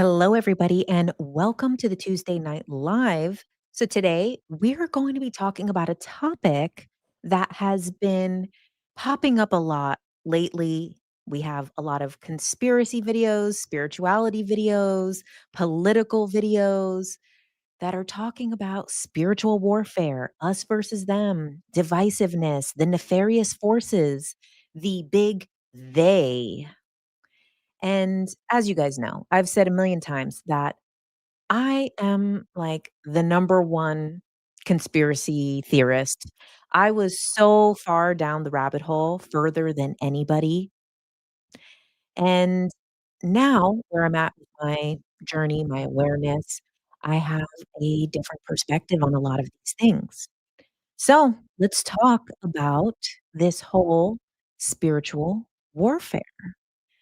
Hello, everybody, and welcome to the Tuesday Night Live. So, today we are going to be talking about a topic that has been popping up a lot lately. We have a lot of conspiracy videos, spirituality videos, political videos that are talking about spiritual warfare, us versus them, divisiveness, the nefarious forces, the big they. And as you guys know, I've said a million times that I am like the number one conspiracy theorist. I was so far down the rabbit hole, further than anybody. And now, where I'm at with my journey, my awareness, I have a different perspective on a lot of these things. So let's talk about this whole spiritual warfare.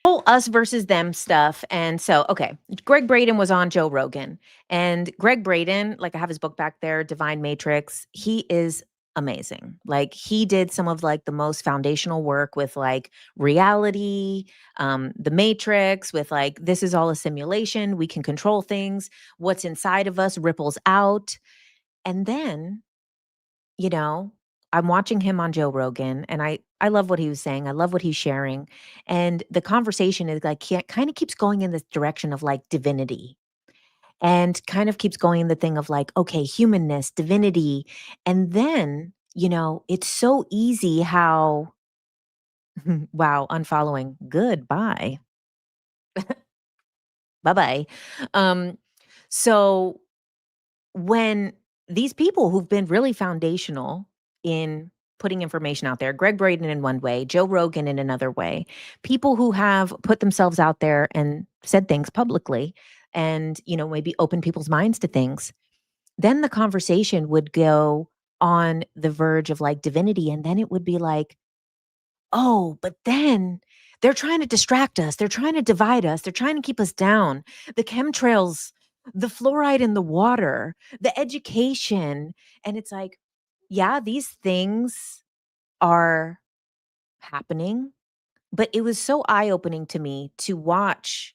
Whole us versus them stuff. And so, okay, Greg Braden was on Joe Rogan, and Greg Braden, like I have his book back there, Divine Matrix. He is amazing. Like he did some of like the most foundational work with like reality, the matrix, with like this is all a simulation. We can control things. What's inside of us ripples out. And then you know, I'm watching him on Joe Rogan and I love what he was saying. I love what he's sharing. And the conversation is like kind of keeps going in this direction of like divinity and kind of keeps going in the thing of like, okay, humanness, divinity. And then, it's so easy how wow, unfollowing. Goodbye. Bye-bye. Um, so when these people who've been really foundational in putting information out there, Greg Braden in one way, Joe Rogan in another way, people who have put themselves out there and said things publicly and, maybe open people's minds to things, then the conversation would go on the verge of like divinity. And then it would be like, oh, but then they're trying to distract us. They're trying to divide us. They're trying to keep us down. The chemtrails, the fluoride in the water, the education. And it's like, yeah, these things are happening. But it was so eye opening to me to watch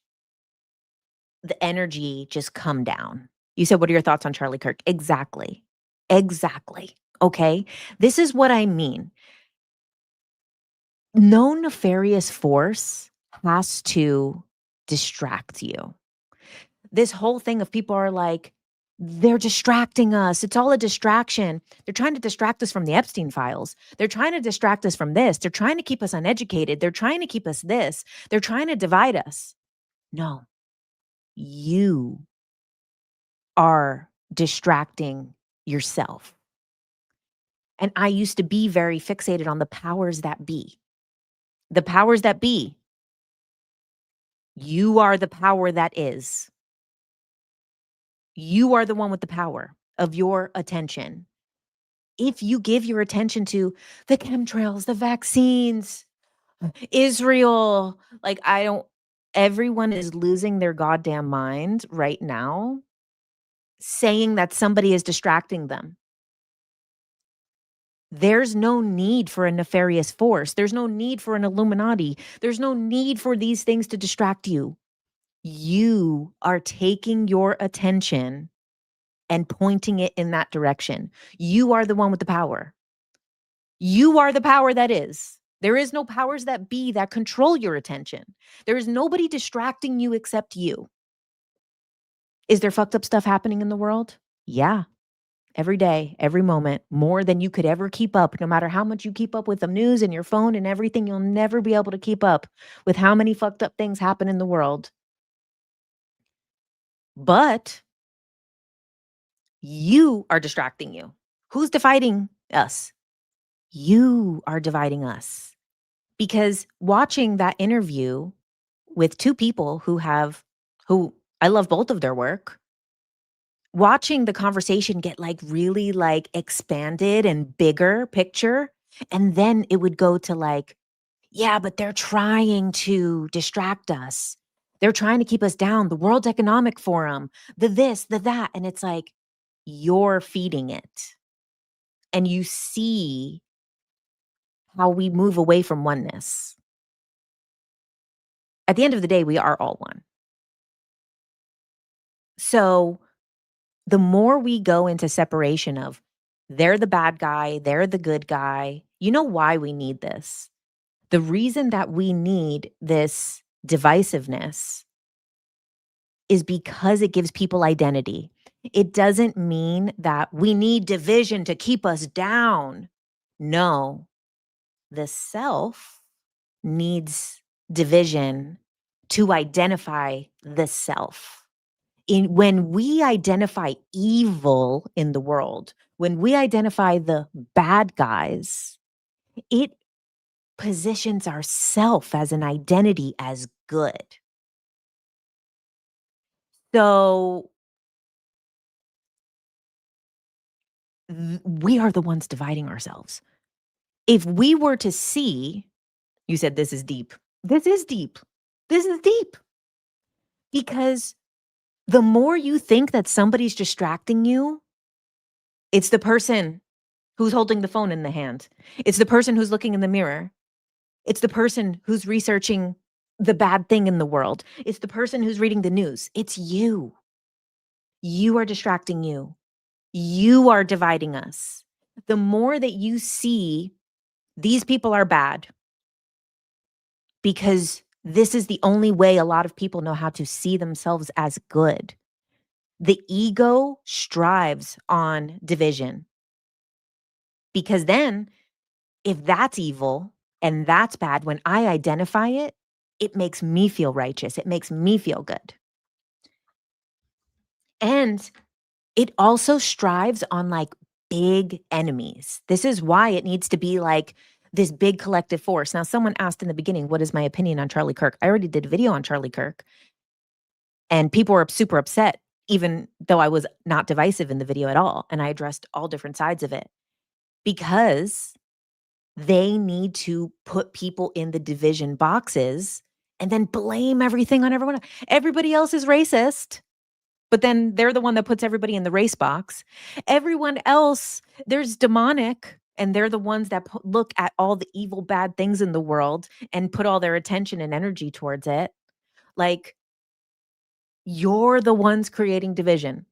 the energy just come down. You said, what are your thoughts on Charlie Kirk? Exactly. Exactly. Okay. This is what I mean. No nefarious force has to distract you. This whole thing of people are like, they're distracting us. It's all a distraction. They're trying to distract us from the Epstein files. They're trying to distract us from this. They're trying to keep us uneducated. They're trying to keep us this. They're trying to divide us. No, you are distracting yourself. And I used to be very fixated on the powers that be. The powers that be. You are the power that is. You are the one with the power of your attention. If you give your attention to the chemtrails, the vaccines, Israel, like everyone is losing their goddamn mind right now, saying that somebody is distracting them. There's no need for a nefarious force. There's no need for an Illuminati. There's no need for these things to distract you. You are taking your attention and pointing it in that direction. You are the one with the power. You are the power that is. There is no powers that be that control your attention. There is nobody distracting you except you. Is there fucked up stuff happening in the world? Yeah. Every day, every moment, more than you could ever keep up. No matter how much you keep up with the news and your phone and everything, you'll never be able to keep up with how many fucked up things happen in the world. But you are distracting you. Who's dividing us? You are dividing us. Because watching that interview with two people who I love both of their work, watching the conversation get like really like expanded and bigger picture, and then it would go to like, yeah, but they're trying to distract us. They're trying to keep us down. The World Economic Forum, the this, the that. And it's like, you're feeding it. And you see how we move away from oneness. At the end of the day, we are all one. So the more we go into separation of they're the bad guy, they're the good guy, you know why we need this? The reason that we need this divisiveness is because it gives people identity. It doesn't mean that we need division to keep us down. No, the self needs division to identify the self. When we identify evil in the world, when we identify the bad guys, it positions ourself as an identity as good. So we are the ones dividing ourselves. If we were to see, you said this is deep. This is deep. This is deep because the more you think that somebody's distracting you, it's the person who's holding the phone in the hand. It's the person who's looking in the mirror. It's the person who's researching the bad thing in the world. It's the person who's reading the news. It's you. You are distracting you. You are dividing us. The more that you see these people are bad because this is the only way a lot of people know how to see themselves as good. The ego strives on division because then if that's evil and that's bad, when I identify it, it makes me feel righteous. It makes me feel good. And it also strives on like big enemies. This is why it needs to be like this big collective force. Now, someone asked in the beginning, what is my opinion on Charlie Kirk? I already did a video on Charlie Kirk, and people were super upset, even though I was not divisive in the video at all. And I addressed all different sides of it because they need to put people in the division boxes and then blame everything on everyone. Everybody else is racist, but then they're the one that puts everybody in the race box. Everyone else, there's demonic, and they're the ones that look at all the evil, bad things in the world and put all their attention and energy towards it. Like, you're the ones creating division.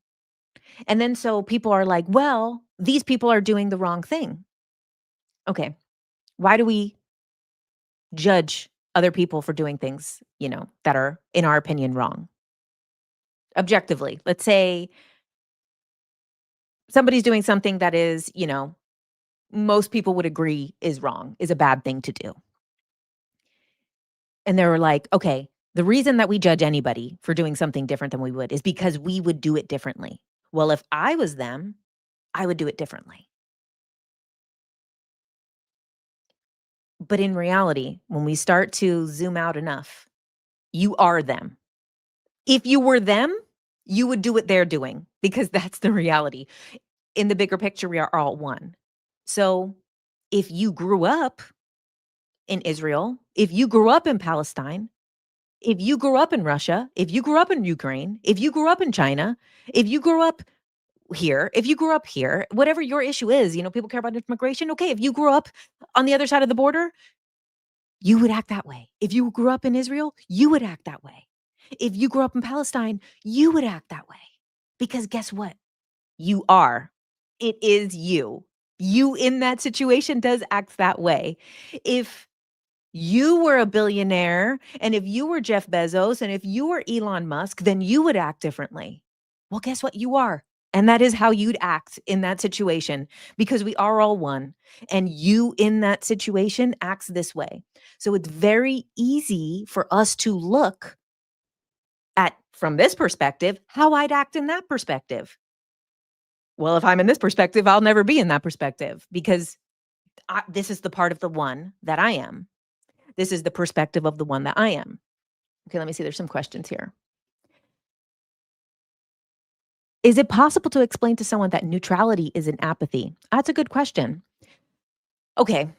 And then so people are like, well, these people are doing the wrong thing. Okay. Why do we judge other people for doing things, that are, in our opinion, wrong? Objectively, let's say somebody's doing something that is, most people would agree is wrong, is a bad thing to do. And they were like, okay, the reason that we judge anybody for doing something different than we would is because we would do it differently. Well, if I was them, I would do it differently. But in reality, when we start to zoom out enough, you are them. If you were them, you would do what they're doing because that's the reality. In the bigger picture, we are all one. So if you grew up in Israel, if you grew up in Palestine, if you grew up in Russia, if you grew up in Ukraine, if you grew up in China, if you grew up here, if you grew up here, whatever your issue is, people care about immigration. Okay, if you grew up on the other side of the border, you would act that way. If you grew up in Israel, you would act that way. If you grew up in Palestine, you would act that way. Because guess what? You are. It is you. You in that situation does act that way. If you were a billionaire and if you were Jeff Bezos and if you were Elon Musk, then you would act differently. Well, guess what? You are. And that is how you'd act in that situation because we are all one. And you in that situation acts this way. So it's very easy for us to look at, from this perspective, how I'd act in that perspective. Well, if I'm in this perspective, I'll never be in that perspective because this is the part of the one that I am. This is the perspective of the one that I am. Okay, let me see. There's some questions here. Is it possible to explain to someone that neutrality is an apathy? That's a good question. Okay.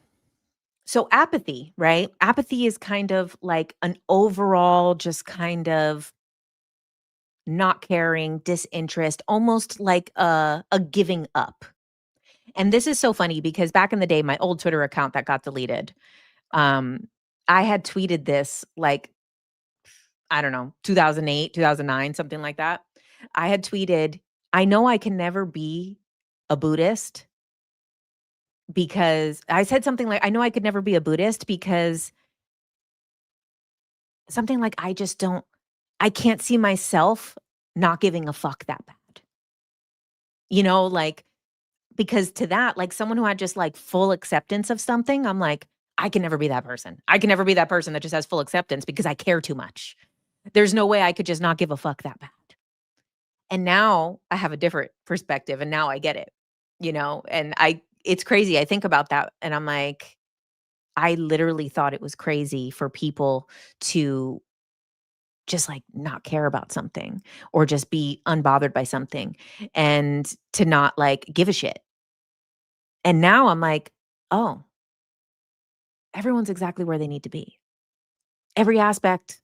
So apathy, right? Apathy is kind of like an overall, just kind of not caring, disinterest, almost like a giving up. And this is so funny because back in the day, my old Twitter account that got deleted, I had tweeted this like, I don't know, 2008, 2009, something like that. I had tweeted, "I know I can never be a Buddhist because" I said something like, "I know I could never be a Buddhist because" something like, I can't see myself not giving a fuck that bad." Like, because to that, like, someone who had just, like, full acceptance of something, I'm like, "I can never be that person. I can never be that person that just has full acceptance because I care too much. There's no way I could just not give a fuck that bad." And now I have a different perspective, and now I get it, and it's crazy. I think about that, and I'm like, I literally thought it was crazy for people to just, like, not care about something or just be unbothered by something and to not, like, give a shit. And now I'm like, "Oh, everyone's exactly where they need to be." Every aspect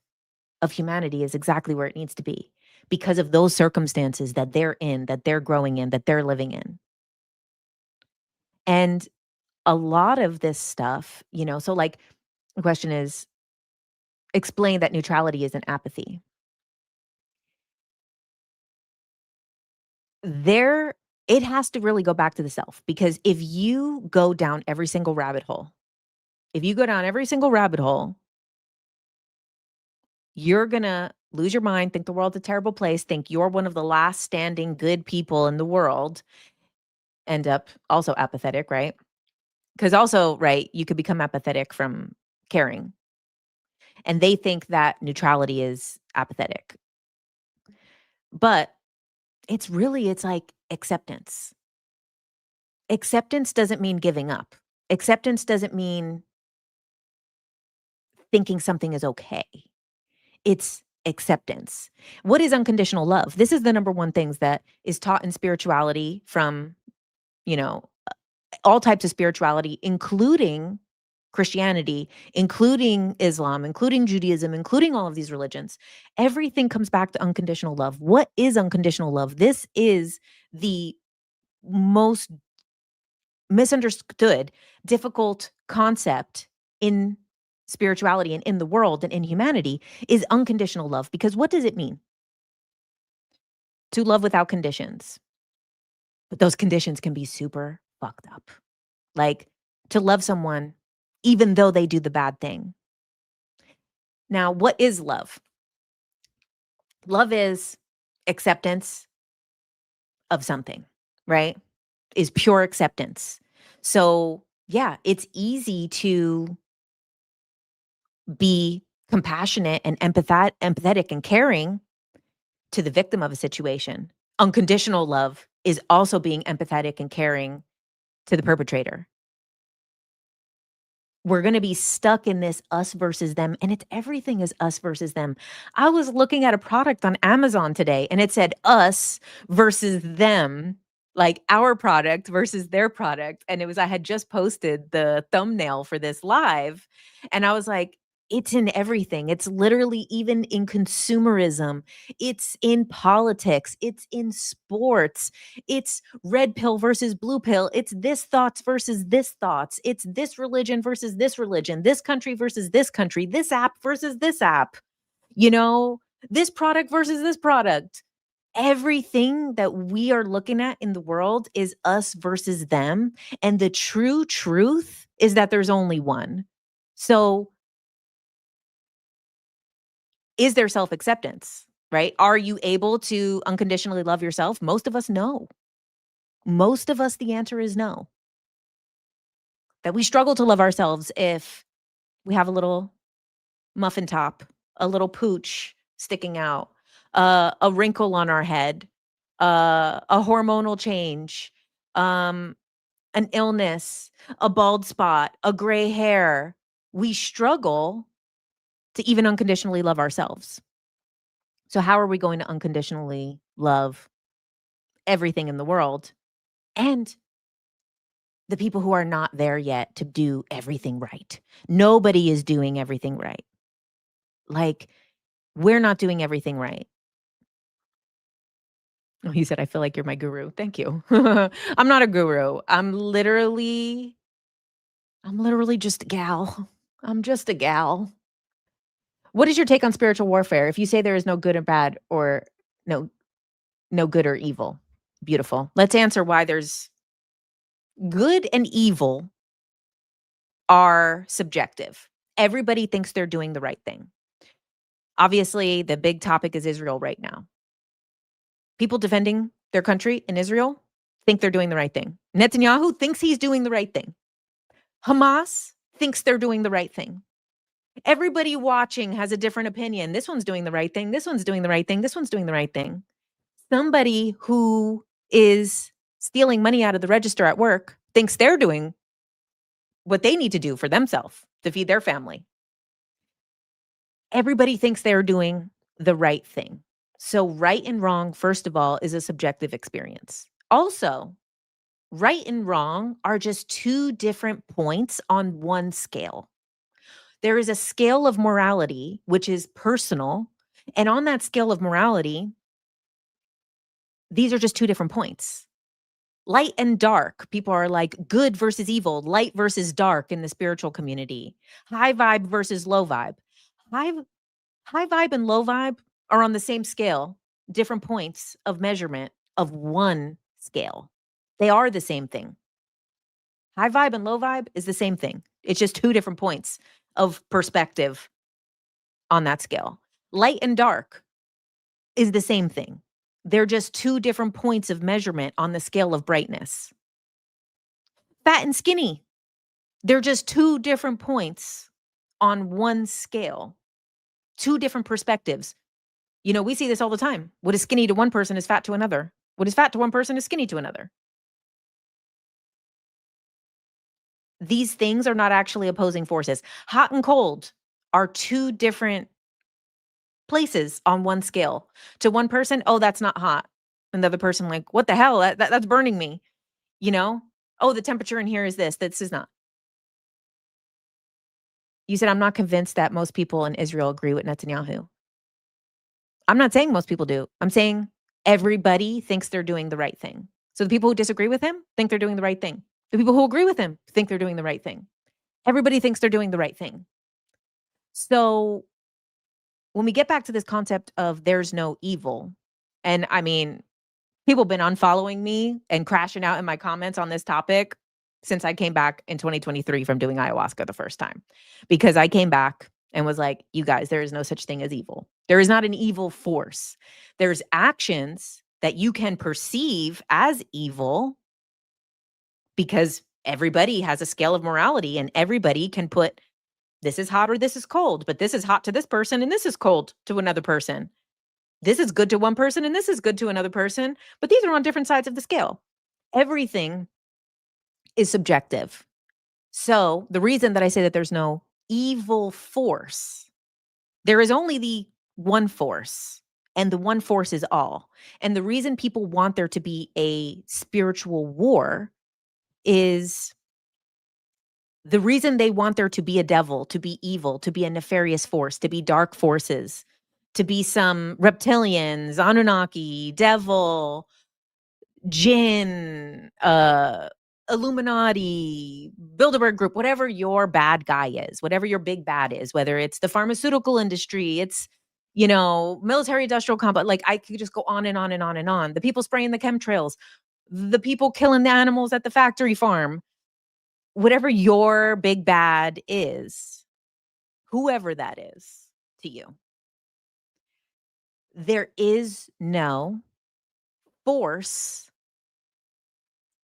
of humanity is exactly where it needs to be because of those circumstances that they're in, that they're growing in, that they're living in. And a lot of this stuff, so, like, the question is, explain that neutrality isn't apathy. There it has to really go back to the self, because if you go down every single rabbit hole, if you go down every single rabbit hole, you're gonna lose your mind, think the world's a terrible place, think you're one of the last standing good people in the world, end up also apathetic, right? Because also, right, you could become apathetic from caring, and they think that neutrality is apathetic. But it's like acceptance. Acceptance doesn't mean giving up. Acceptance doesn't mean thinking something is okay. It's acceptance. What is unconditional love? This is the number one things that is taught in spirituality from, you know, all types of spirituality, including Christianity, including Islam, including Judaism, including all of these religions. Everything comes back to unconditional love. What is unconditional love? This is the most misunderstood, difficult concept in spirituality and in the world and in humanity is unconditional love. Because what does it mean to love without conditions? But those conditions can be super fucked up. Like, to love someone even though they do the bad thing. Now, what is love? Love is acceptance of something, right? Is pure acceptance. So, yeah, it's easy to be compassionate and empathetic and caring to the victim of a situation. Unconditional love is also being empathetic and caring to the perpetrator. We're gonna be stuck in this us versus them, and it's everything is us versus them. I was looking at a product on Amazon today, and it said us versus them, like our product versus their product, and I had just posted the thumbnail for this live, and I was like, "It's in everything." It's literally even in consumerism, it's in politics, it's in sports, it's red pill versus blue pill. It's this thoughts versus this thoughts. It's this religion versus this religion, this country versus this country, this app versus this app, you know, this product versus this product. Everything that we are looking at in the world is us versus them. And the true truth is that there's only one. So, is there self acceptance, right? Are you able to unconditionally love yourself? Most of us, no. Most of us, the answer is no. That we struggle to love ourselves if we have a little muffin top, a little pooch sticking out, a wrinkle on our head, a hormonal change, um, an illness, a bald spot, a gray hair. We struggle to even unconditionally love ourselves. So, how are we going to unconditionally love everything in the world and the people who are not there yet to do everything right? Nobody is doing everything right. Like, we're not doing everything right. Oh, he said, "I feel like you're my guru." Thank you. I'm not a guru. I'm literally just a gal. I'm just a gal. What is your take on spiritual warfare? If you say there is no good or bad or no, no good or evil. Beautiful. Let's answer why there's good and evil are subjective. Everybody thinks they're doing the right thing. Obviously, the big topic is Israel right now. People defending their country in Israel think they're doing the right thing. Netanyahu thinks he's doing the right thing. Hamas thinks they're doing the right thing. Everybody watching has a different opinion. This one's doing the right thing. This one's doing the right thing. This one's doing the right thing. Somebody who is stealing money out of the register at work thinks they're doing what they need to do for themselves to feed their family. Everybody thinks they're doing the right thing. So right and wrong, first of all, is a subjective experience. Also, right and wrong are just two different points on one scale. There is a scale of morality, which is personal. And on that scale of morality, these are just two different points. Light and dark, people are like good versus evil, light versus dark in the spiritual community, high vibe versus low vibe. High, high vibe and low vibe are on the same scale, different points of measurement of one scale. They are the same thing. High vibe and low vibe is the same thing. It's just two different points of perspective on that scale. Light and dark is the same thing. They're just two different points of measurement on the scale of brightness. Fat and skinny, they're just two different points on one scale, two different perspectives. You know, we see this all the time. What is skinny to one person is fat to another. What is fat to one person is skinny to another. These things are not actually opposing forces. Hot and cold are two different places on one scale. To one person, oh, that's not hot. And the other person, like, what the hell? That's burning me. You know? Oh, the temperature in here is this. This is not. You said, I'm not convinced that most people in Israel agree with Netanyahu. I'm not saying most people do. I'm saying everybody thinks they're doing the right thing. So the people who disagree with him think they're doing the right thing. The people who agree with him think they're doing the right thing. Everybody thinks they're doing the right thing. So when we get back to this concept of there's no evil, and I mean, people have been unfollowing me and crashing out in my comments on this topic since I came back in 2023 from doing ayahuasca the first time, because I came back and was like, you guys, there is no such thing as evil. There is not an evil force. There's actions that you can perceive as evil because everybody has a scale of morality and everybody can put this is hot or this is cold, but this is hot to this person and this is cold to another person. This is good to one person and this is good to another person, but these are on different sides of the scale. Everything is subjective. So the reason that I say that there's no evil force, there is only the one force, and the one force is all. And the reason people want there to be a spiritual war is the reason they want there to be a devil, to be evil, to be a nefarious force, to be dark forces, to be some reptilians, Anunnaki, devil, Jinn, Illuminati, Bilderberg Group, whatever your bad guy is, whatever your big bad is, whether it's the pharmaceutical industry, it's, you know, military industrial complex, like I could just go on and on and on and on. The people spraying the chemtrails, the people killing the animals at the factory farm, whatever your big bad is, whoever that is to you, there is no force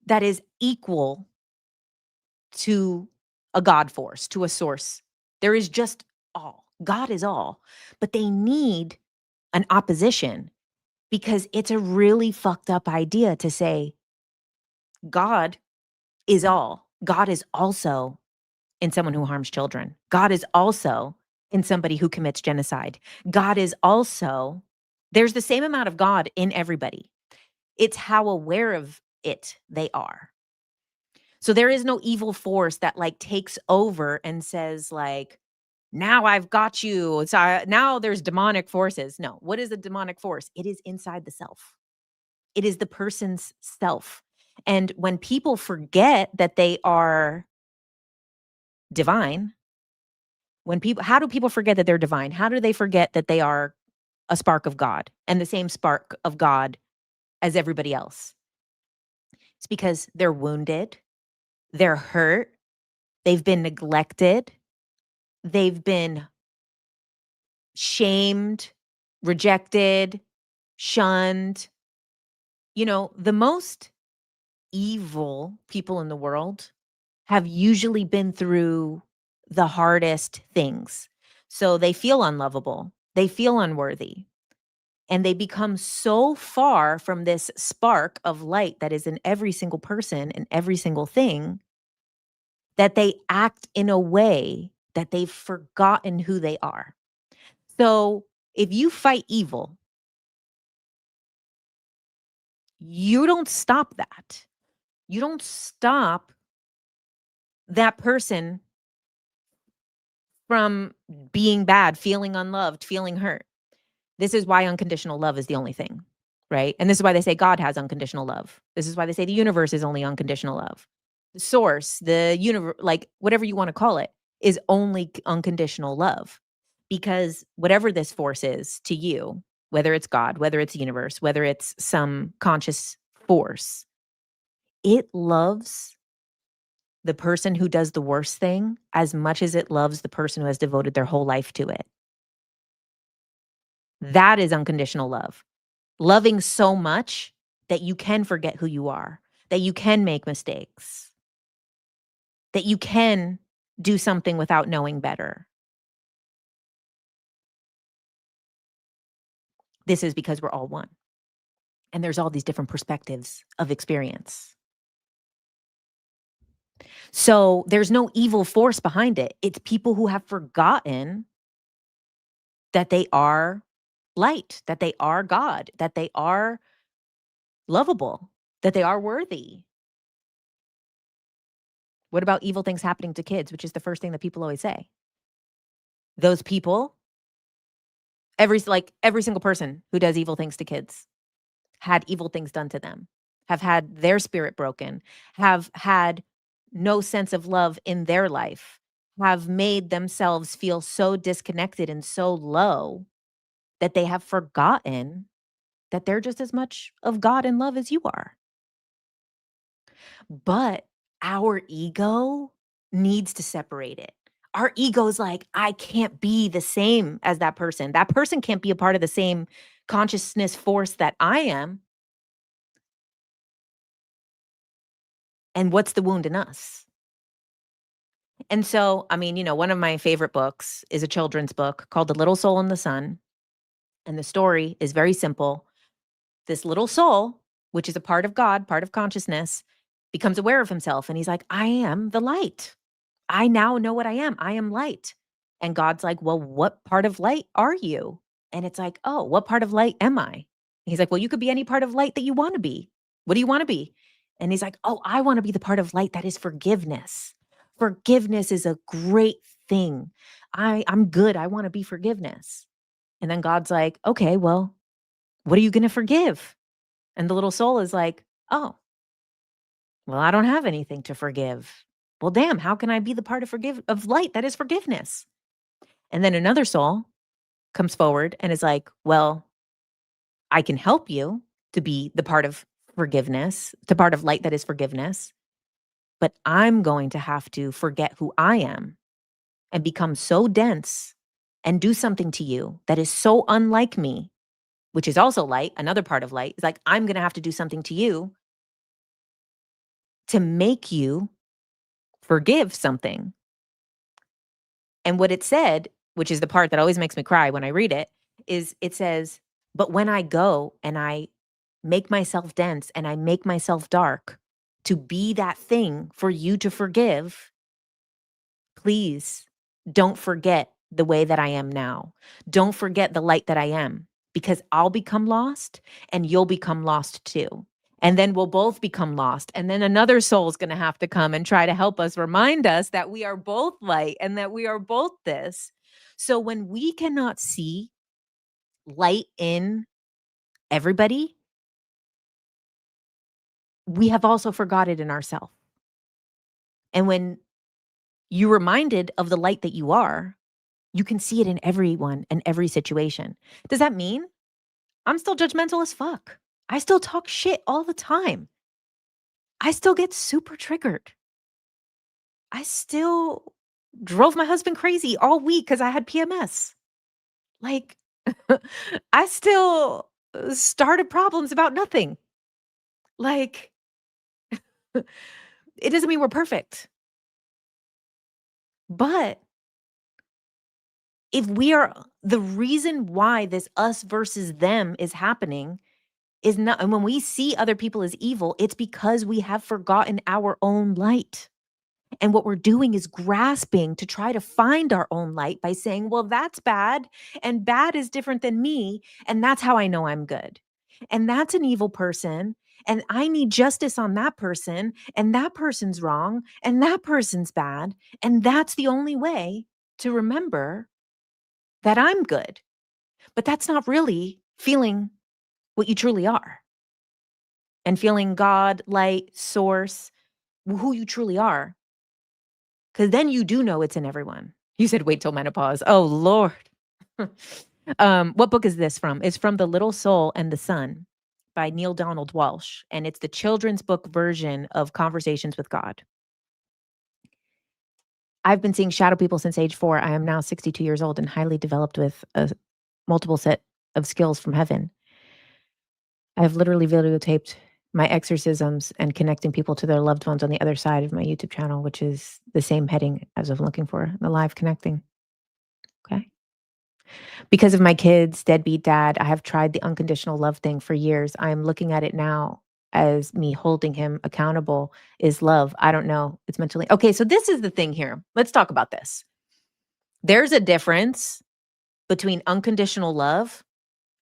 that is equal to a God force, to a source. There is just all. God is all. But they need an opposition because it's a really fucked up idea to say God is all. God is also in someone who harms children. God is also in somebody who commits genocide. God is also, there's the same amount of God in everybody. It's how aware of it they are. So there is no evil force that like takes over and says like, now I've got you. So now there's demonic forces. No, what is a demonic force? It is inside the self. It is the person's self. And when people forget that they are divine, how do people forget that they're divine? How do they forget that they are a spark of God and the same spark of God as everybody else. It's because they're wounded, they're hurt, they've been neglected, they've been shamed, rejected, shunned. The most evil people in the world have usually been through the hardest things. So they feel unlovable, they feel unworthy, and they become so far from this spark of light that is in every single person and every single thing that they act in a way that they've forgotten who they are. So if you fight evil, you don't stop that. You don't stop that person from being bad, feeling unloved, feeling hurt. This is why unconditional love is the only thing, right? And this is why they say God has unconditional love. This is why they say the universe is only unconditional love. The source, the universe, like whatever you want to call it, is only unconditional love. Because whatever this force is to you, whether it's God, whether it's the universe, whether it's some conscious force, it loves the person who does the worst thing as much as it loves the person who has devoted their whole life to it. That is unconditional love. Loving so much that you can forget who you are, that you can make mistakes, that you can do something without knowing better. This is because we're all one. And there's all these different perspectives of experience. So there's no evil force behind it. It's people who have forgotten that they are light, that they are God, that they are lovable, that they are worthy. What about evil things happening to kids, which is the first thing that people always say? Those people, every single person who does evil things to kids had evil things done to them, have had their spirit broken, have had no sense of love in their life, have made themselves feel so disconnected and so low that they have forgotten that they're just as much of God and love as you are. But our ego needs to separate it. Our ego's like, I can't be the same as that person. That person can't be a part of the same consciousness force that I am. And what's the wound in us? And so, I mean, one of my favorite books is a children's book called The Little Soul in the Sun. And the story is very simple. This little soul, which is a part of God, part of consciousness, becomes aware of himself. And he's like, I am the light. I now know what I am. I am light. And God's like, well, what part of light are you? And it's like, oh, what part of light am I? And he's like, well, you could be any part of light that you want to be. What do you want to be? And he's like, oh, I want to be the part of light that is forgiveness. Forgiveness is a great thing. I'm good. I want to be forgiveness. And then God's like, okay, well, what are you going to forgive? And the little soul is like, oh, well, I don't have anything to forgive. Well, damn, how can I be the part of light that is forgiveness? And then another soul comes forward and is like, well, I can help you to be the part of forgiveness, the part of light that is forgiveness, but I'm going to have to forget who I am and become so dense and do something to you that is so unlike me, which is also light, another part of light. It's like, I'm going to have to do something to you to make you forgive something. And what it said, which is the part that always makes me cry when I read it, is it says, but when I go and I make myself dense and I make myself dark to be that thing for you to forgive, please don't forget the way that I am now. Don't forget the light that I am, because I'll become lost and you'll become lost too. And then we'll both become lost. And then another soul is going to have to come and try to help us, remind us that we are both light and that we are both this. So when we cannot see light in everybody, we have also forgot it in ourselves. And when you're reminded of the light that you are, you can see it in everyone and every situation. Does that mean I'm still judgmental as fuck? I still talk shit all the time. I still get super triggered. I still drove my husband crazy all week because I had PMS. Like, I still started problems about nothing. Like, it doesn't mean we're perfect. But if we are the reason why this us versus them is happening is not, and when we see other people as evil, it's because we have forgotten our own light. And what we're doing is grasping to try to find our own light by saying, well, that's bad. And bad is different than me. And that's how I know I'm good. And that's an evil person. And I need justice on that person. And that person's wrong. And that person's bad. And that's the only way to remember that I'm good. But that's not really feeling what you truly are and feeling God, light, source, who you truly are. Because then you do know it's in everyone. You said wait till menopause. Oh, Lord. What book is this from? It's from The Little Soul and the Sun by Neil Donald Walsh. And it's the children's book version of Conversations with God. I've been seeing shadow people since age 4. I am now 62 years old and highly developed with a multiple set of skills from heaven. I have literally videotaped my exorcisms and connecting people to their loved ones on the other side of my YouTube channel, which is the same heading as I'm looking for, the live connecting. Okay. Because of my kids, deadbeat dad, I have tried the unconditional love thing for years. I am looking at it now as me holding him accountable is love. I don't know. It's mentally. Okay, so this is the thing here. Let's talk about this. There's a difference between unconditional love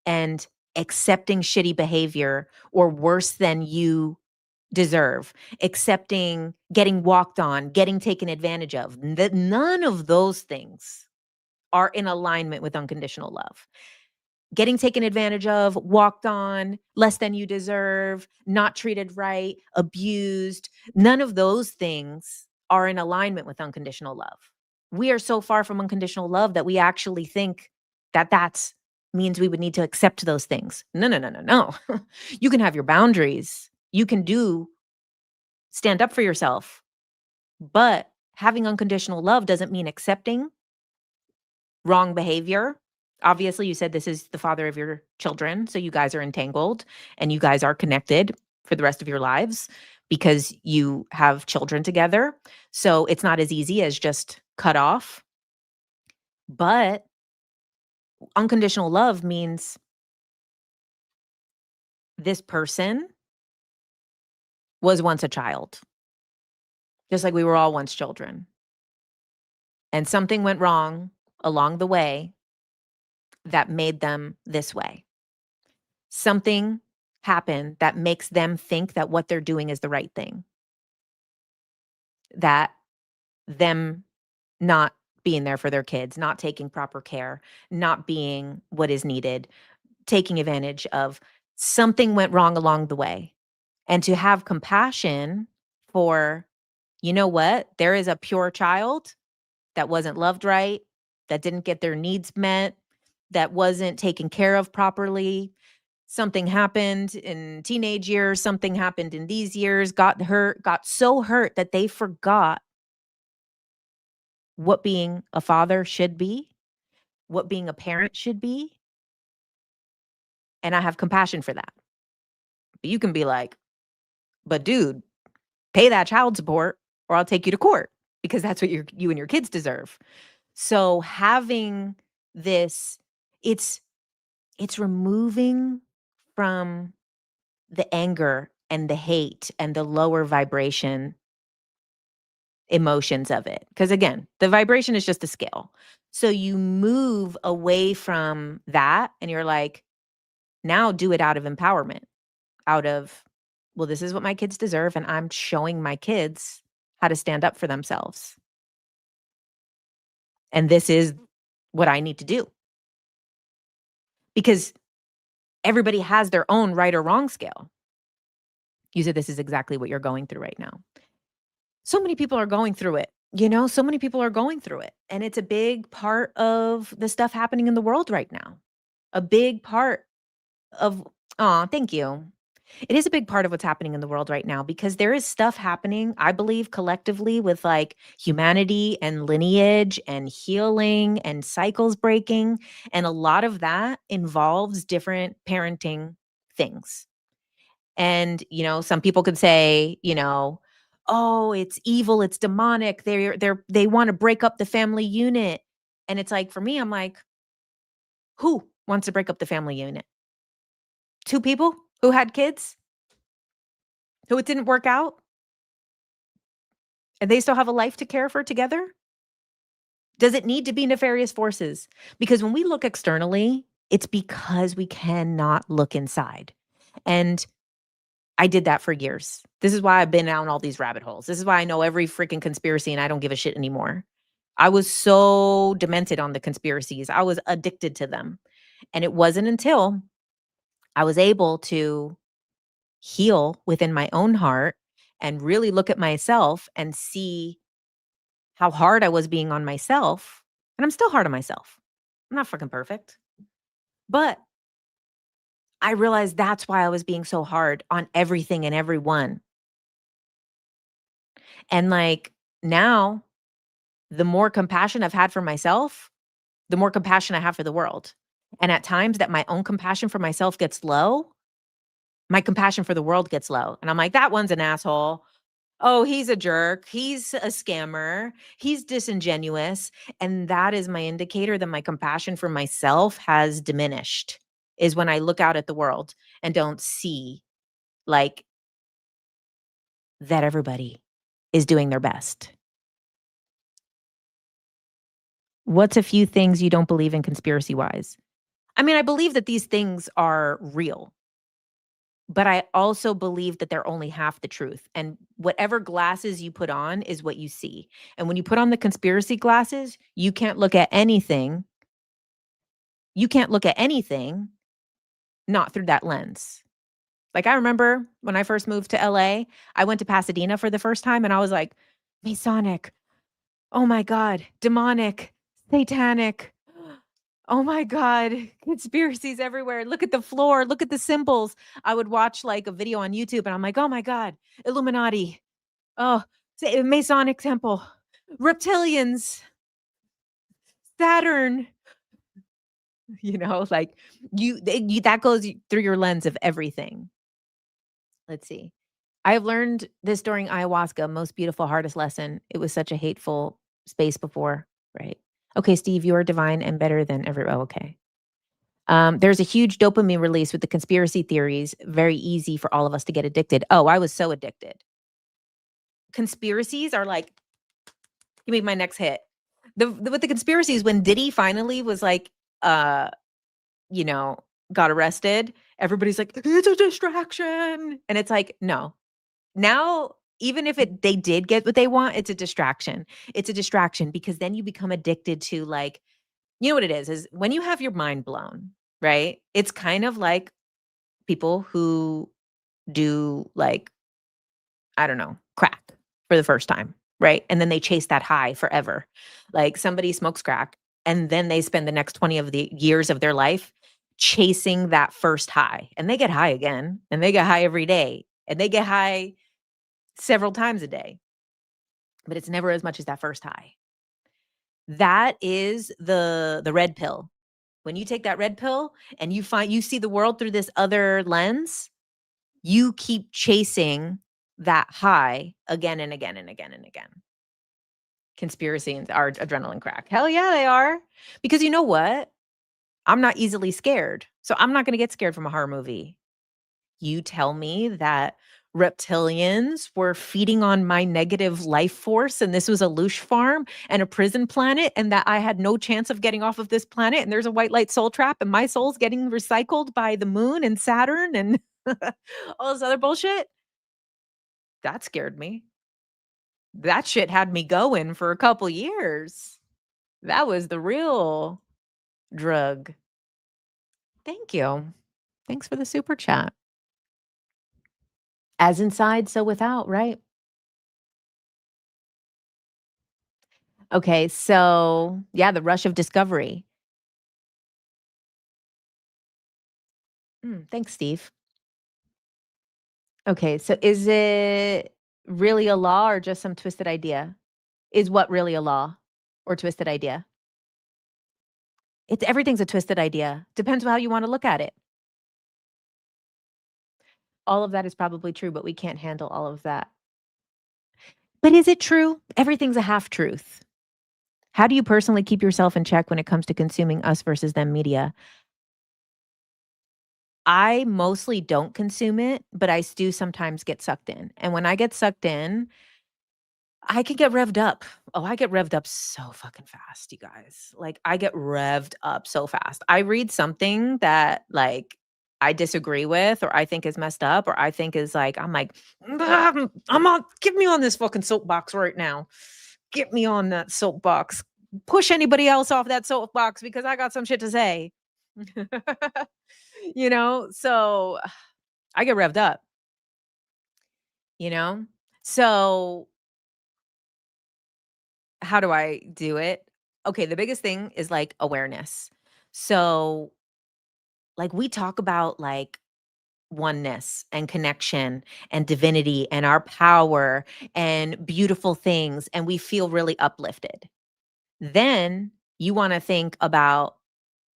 and accepting shitty behavior or worse than you deserve, accepting getting walked on, getting taken advantage of. None of those things are in alignment with unconditional love. Getting taken advantage of, walked on, less than you deserve, not treated right, abused, none of those things are in alignment with unconditional love. We are so far from unconditional love that we actually think that that's means we would need to accept those things. No, no, no, no, no. You can have your boundaries. You can stand up for yourself. But having unconditional love doesn't mean accepting wrong behavior. Obviously, you said this is the father of your children, so you guys are entangled and you guys are connected for the rest of your lives because you have children together. So it's not as easy as just cut off. But unconditional love means this person was once a child, just like we were all once children. And something went wrong along the way that made them this way. Something happened that makes them think that what they're doing is the right thing. That them not being there for their kids, not taking proper care, not being what is needed, taking advantage of something went wrong along the way. And to have compassion for, you know what, there is a pure child that wasn't loved right, that didn't get their needs met, that wasn't taken care of properly. Something happened in teenage years, something happened in these years, got hurt, got so hurt that they forgot what being a father should be, what being a parent should be. And I have compassion for that. But you can be like, but dude, pay that child support or I'll take you to court because that's what you and your kids deserve. So having this, it's removing from the anger and the hate and the lower vibration emotions of it. Because again, the vibration is just a scale. So you move away from that and you're like, now do it out of empowerment, out of, well, this is what my kids deserve. And I'm showing my kids how to stand up for themselves. And this is what I need to do. Because everybody has their own right or wrong scale. You said this is exactly what you're going through right now. So many people are going through it. So many people are going through it. And it's a big part of the stuff happening in the world right now. A big part of, thank you. It is a big part of what's happening in the world right now because there is stuff happening, I believe, collectively with like humanity and lineage and healing and cycles breaking. And a lot of that involves different parenting things. And, some people could say, oh, it's evil, it's demonic. They want to break up the family unit. And it's like, for me, I'm like, who wants to break up the family unit? Two people who had kids who it didn't work out and they still have a life to care for together? Does it need to be nefarious forces? Because when we look externally, it's because we cannot look inside. And I did that for years. This is why I've been down all these rabbit holes. This is why I know every freaking conspiracy and I don't give a shit anymore. I was so demented on the conspiracies. I was addicted to them. And it wasn't until I was able to heal within my own heart and really look at myself and see how hard I was being on myself. And I'm still hard on myself. I'm not fucking perfect. But I realized that's why I was being so hard on everything and everyone. And like now, the more compassion I've had for myself, the more compassion I have for the world. And at times that my own compassion for myself gets low, my compassion for the world gets low. And I'm like, that one's an asshole. Oh, he's a jerk. He's a scammer. He's disingenuous. And that is my indicator that my compassion for myself has diminished, is when I look out at the world and don't see like that everybody is doing their best. What's a few things you don't believe in conspiracy wise? I mean, I believe that these things are real, but I also believe that they're only half the truth. And whatever glasses you put on is what you see. And when you put on the conspiracy glasses, you can't look at anything. You can't look at anything not through that lens. Like I remember when I first moved to LA, I went to Pasadena for the first time and I was like, Masonic. Oh my God, demonic, satanic. Oh my God, conspiracies everywhere. Look at the floor, look at the symbols. I would watch like a video on YouTube and I'm like, oh my God, Illuminati. Oh, Masonic temple, reptilians, Saturn. Like that goes through your lens of everything. Let's see. I have learned this during ayahuasca, most beautiful, hardest lesson. It was such a hateful space before, right? Okay, Steve, you are divine and better than ever. Oh, okay. There's a huge dopamine release with the conspiracy theories. Very easy for all of us to get addicted. Oh, I was so addicted. Conspiracies are like, give me my next hit. With the conspiracies, when Diddy finally was like, uh, you know, got arrested, everybody's like, it's a distraction. And it's like, no. Now, even if they did get what they want, it's a distraction. It's a distraction because then you become addicted to like, you know what it is when you have your mind blown, right? It's kind of like people who do like, I don't know, crack for the first time, right? And then they chase that high forever. Like somebody smokes crack and then they spend the next 20 of the years of their life chasing that first high. And they get high again, and they get high every day, and they get high several times a day. But it's never as much as that first high. That is the red pill. When you take that red pill and you see the world through this other lens, you keep chasing that high again and again and again and again. Conspiracies are adrenaline crack. Hell yeah, they are. Because you know what? I'm not easily scared. So I'm not going to get scared from a horror movie. You tell me that reptilians were feeding on my negative life force and this was a loosh farm and a prison planet and that I had no chance of getting off of this planet and there's a white light soul trap and my soul's getting recycled by the moon and Saturn and all this other bullshit. That scared me. That shit had me going for a couple years. That was the real drug. Thank you. Thanks for the super chat. As inside, so without, right? Okay, so yeah, the rush of discovery. Thanks, Steve. Okay, so is it really a law or just some twisted idea? Is what really a law or twisted idea? It's everything's a twisted idea. Depends on how you wanna look at it. All of that is probably true, but we can't handle all of that. But is it true? Everything's a half truth. How do you personally keep yourself in check when it comes to consuming us versus them media? I mostly don't consume it, but I do sometimes get sucked in. And when I get sucked in, I can get revved up. Oh, I get revved up so fucking fast, you guys. Like, I get revved up so fast. I read something that, like, I disagree with or I think is messed up or I think is like, I'm like, I'm on, get me on this fucking soapbox right now. Get me on that soapbox. Push anybody else off that soapbox because I got some shit to say. So I get revved up, you know? So how do I do it? Okay, the biggest thing is like awareness. So, like, we talk about like oneness and connection and divinity and our power and beautiful things, and we feel really uplifted. Then you want to think about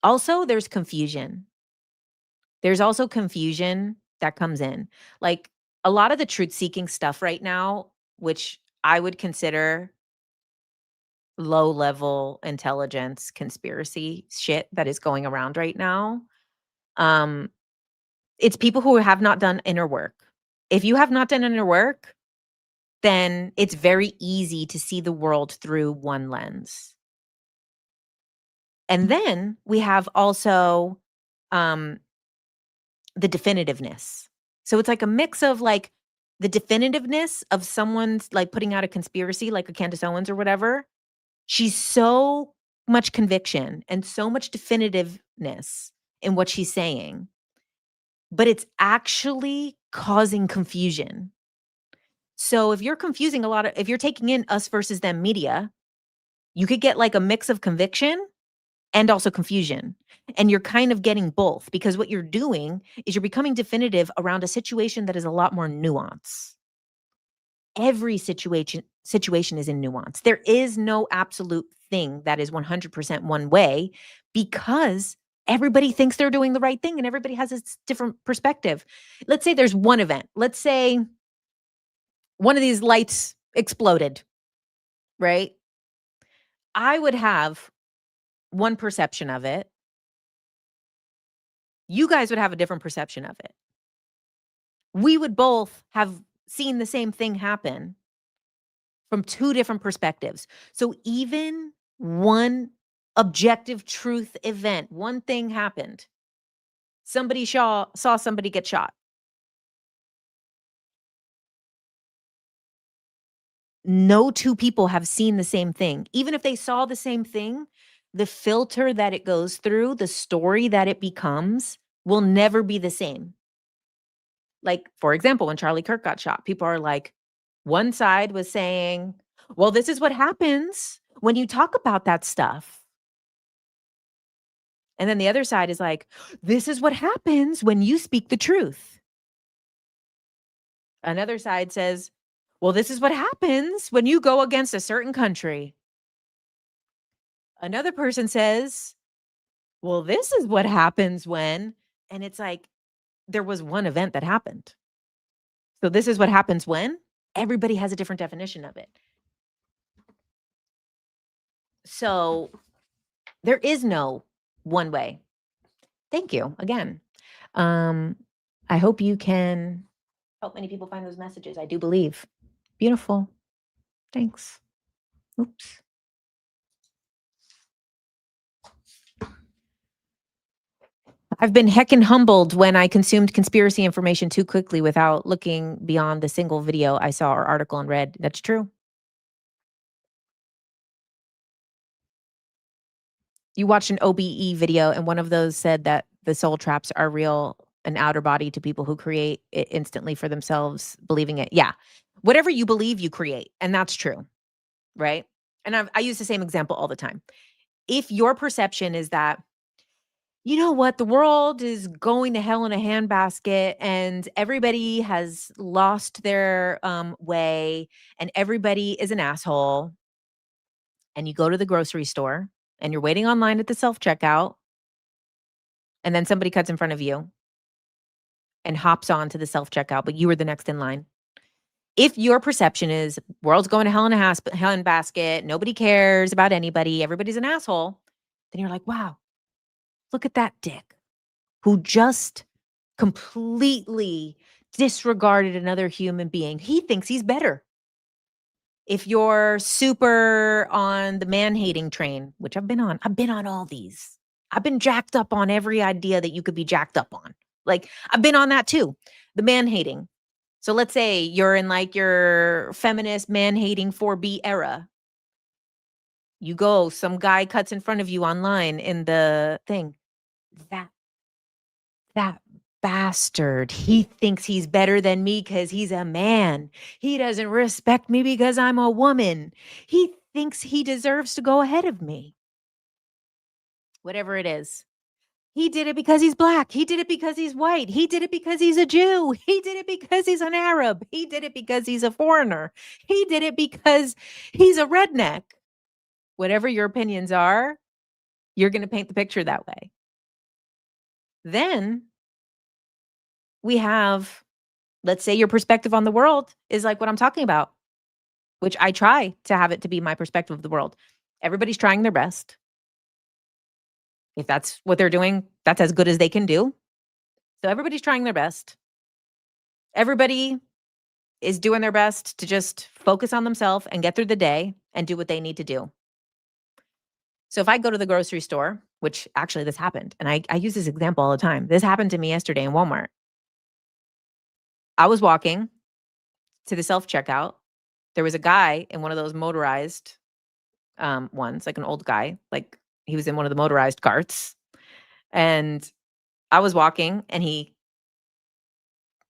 also, there's confusion. There's also confusion that comes in. Like a lot of the truth seeking stuff right now, which I would consider low level intelligence conspiracy shit that is going around right now. Um, it's people who have not done inner work. If you have not done inner work, then it's very easy to see the world through one lens. And then we have also um, the definitiveness. So it's like a mix of like the definitiveness of someone's like putting out a conspiracy, like a Candace Owens or whatever. She's so much conviction and so much definitiveness in what she's saying, but it's actually causing confusion. So if you're confusing if you're taking in us versus them media, you could get like a mix of conviction and also confusion. And you're kind of getting both because what you're doing is you're becoming definitive around a situation that is a lot more nuance. Every situation is in nuance. There is no absolute thing that is 100% one way because everybody thinks they're doing the right thing and everybody has a different perspective. Let's say there's one event. Let's say one of these lights exploded, right? I would have one perception of it. You guys would have a different perception of it. We would both have seen the same thing happen from two different perspectives. So even one objective truth event, one thing happened. Somebody saw somebody get shot. No two people have seen the same thing. Even if they saw the same thing, the filter that it goes through, the story that it becomes will never be the same. Like, for example, when Charlie Kirk got shot, people are like, one side was saying, well, this is what happens when you talk about that stuff. And then the other side is like, this is what happens when you speak the truth. Another side says, well, this is what happens when you go against a certain country. Another person says, well, this is what happens when, and it's like, there was one event that happened. So this is what happens when everybody has a different definition of it. So there is no one way. Thank you again. Um, I hope you can help many people find those messages. I do believe. Beautiful. Thanks. Oops. I've been heckin' humbled when I consumed conspiracy information too quickly without looking beyond the single video I saw or article and read. That's true. You watched an OBE video and one of those said that the soul traps are real and outer body to people who create it instantly for themselves, believing it. Yeah. Whatever you believe, you create. And that's true. Right. And I use the same example all the time. If your perception is that you know what? The world is going to hell in a handbasket and everybody has lost their way and everybody is an asshole. And you go to the grocery store and you're waiting online at the self checkout and then somebody cuts in front of you and hops on to the self checkout, but you were the next in line. If your perception is world's going to hell in a handbasket, nobody cares about anybody, everybody's an asshole, then you're like, wow, look at that dick who just completely disregarded another human being. He thinks he's better. If you're super on the man-hating train, which I've been on all these. I've been jacked up on every idea that you could be jacked up on. Like, I've been on that too. The man-hating. So let's say you're in like your feminist man-hating 4B era. You go, some guy cuts in front of you online in the thing. That bastard, he thinks he's better than me because he's a man. He doesn't respect me because I'm a woman. He thinks he deserves to go ahead of me. Whatever it is. He did it because he's black. He did it because he's white. He did it because he's a Jew. He did it because he's an Arab. He did it because he's a foreigner. He did it because he's a redneck. Whatever your opinions are, you're going to paint the picture that way. Then we have, let's say your perspective on the world is like what I'm talking about, which I try to have it to be my perspective of the world. Everybody's trying their best. If that's what they're doing, that's as good as they can do. So everybody's trying their best. Everybody is doing their best to just focus on themselves and get through the day and do what they need to do. So if I go to the grocery store, which actually this happened, and I use this example all the time. This happened to me yesterday in Walmart. I was walking to the self-checkout. There was a guy in one of those motorized ones, like an old guy, like he was in one of the motorized carts. And I was walking and he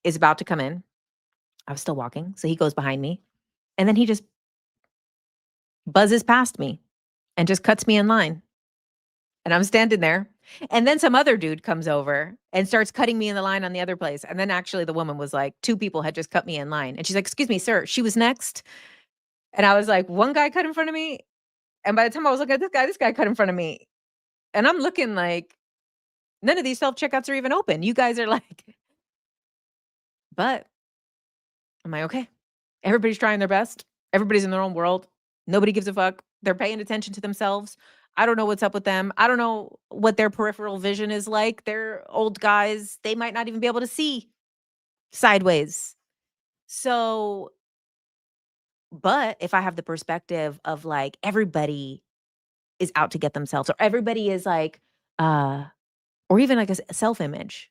is about to come in. I was still walking. So he goes behind me and then he just buzzes past me and just cuts me in line. And I'm standing there. And then some other dude comes over and starts cutting me in the line on the other place. And then actually the woman was like, two people had just cut me in line. And she's like, excuse me, sir, she was next. And I was like, one guy cut in front of me. And by the time I was looking at this guy cut in front of me. And I'm looking like, none of these self-checkouts are even open. You guys are like, but I'm like, okay, everybody's trying their best. Everybody's in their own world. Nobody gives a fuck. They're paying attention to themselves. I don't know what's up with them. I don't know what their peripheral vision is like. They're old guys. They might not even be able to see sideways. So, but if I have the perspective of like everybody is out to get themselves or everybody is like, or even like a self-image,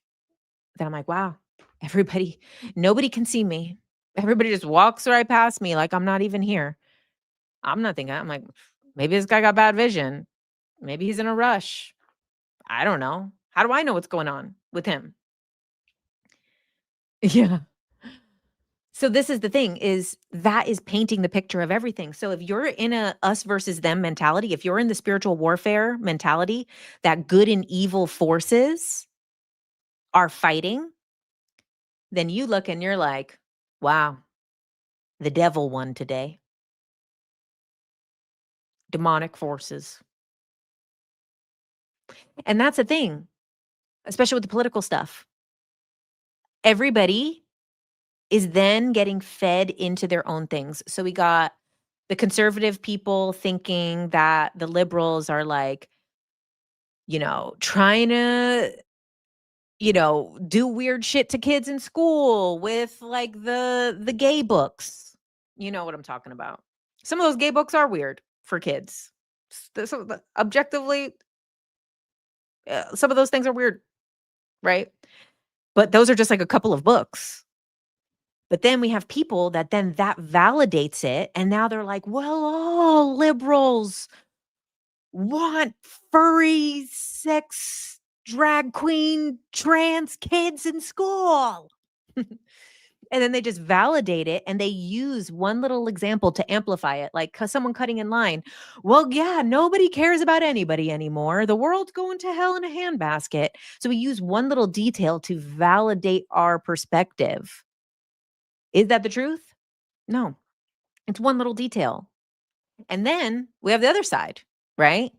then I'm like, wow, nobody can see me. Everybody just walks right past me like I'm not even here. I'm not thinking, I'm like, maybe this guy got bad vision. Maybe he's in a rush. I don't know. How do I know what's going on with him? Yeah. So this is the thing is that is painting the picture of everything. So if you're in a us versus them mentality, if you're in the spiritual warfare mentality, that good and evil forces are fighting, then you look and you're like, wow, the devil won today. Demonic forces. And that's the thing, especially with the political stuff. Everybody is then getting fed into their own things. So we got the conservative people thinking that the liberals are like, trying to, do weird shit to kids in school with like the gay books. You know what I'm talking about. Some of those gay books are weird for kids. So objectively, some of those things are weird, right? But those are just like a couple of books. But then we have people that validates it. And now they're like, well, all liberals want furry sex, drag queen, trans kids in school. And then they just validate it and they use one little example to amplify it, like someone cutting in line. Well, yeah, nobody cares about anybody anymore. The world's going to hell in a handbasket. So we use one little detail to validate our perspective. Is that the truth? No, it's one little detail. And then we have the other side, right?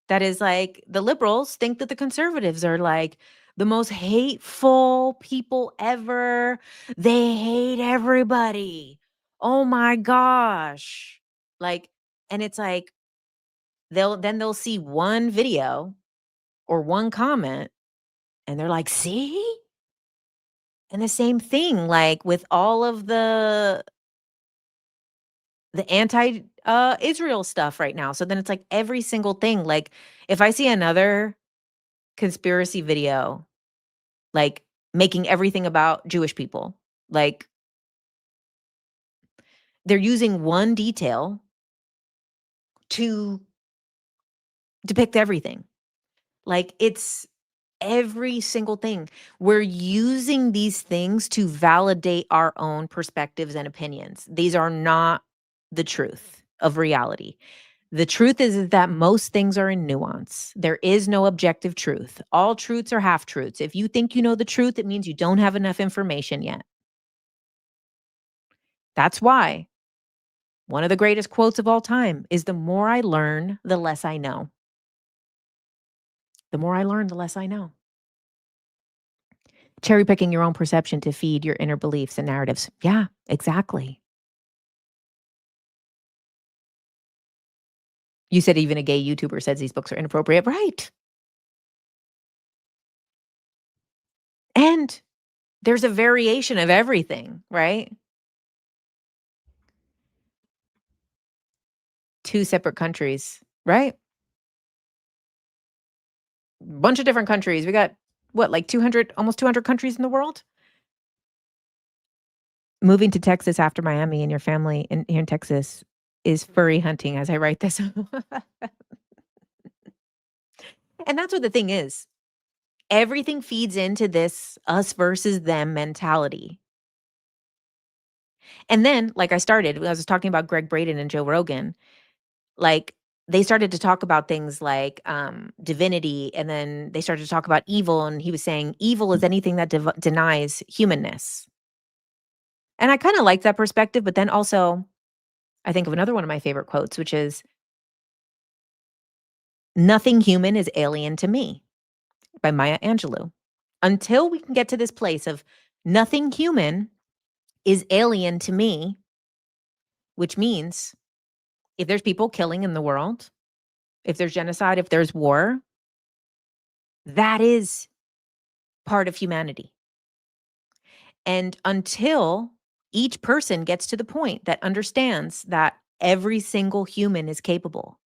That is like the liberals think that the conservatives are like the most hateful people ever. They hate everybody. Oh my gosh. Like, and it's like they'll see one video or one comment and they're like, "See?" And the same thing like with all of the anti Israel stuff right now. So then it's like every single thing. Like if I see another conspiracy video, like making everything about Jewish people, like they're using one detail to depict everything. Like it's every single thing. We're using these things to validate our own perspectives and opinions. These are not the truth of reality. The truth is that most things are in nuance. There is no objective truth. All truths are half truths. If you think you know the truth, it means you don't have enough information yet. That's why one of the greatest quotes of all time is the more I learn, the less I know. The more I learn, the less I know. Cherry picking your own perception to feed your inner beliefs and narratives. Yeah, exactly. You said even a gay YouTuber says these books are inappropriate. Right. And there's a variation of everything, right? Two separate countries, right? Bunch of different countries. We got what, like 200, almost 200 countries in the world? Moving to Texas after Miami and your family here in Texas is furry hunting as I write this. And that's what the thing is. Everything feeds into this us versus them mentality. And then, like I was talking about Greg Braden and Joe Rogan, like they started to talk about things like divinity, and then they started to talk about evil. And he was saying evil is anything that denies humanness. And I kind of like that perspective. But then also, I think of another one of my favorite quotes, which is nothing human is alien to me by Maya Angelou. Until we can get to this place of nothing human is alien to me, which means if there's people killing in the world, if there's genocide, if there's war, that is part of humanity. And until each person gets to the point that understands that every single human is capable.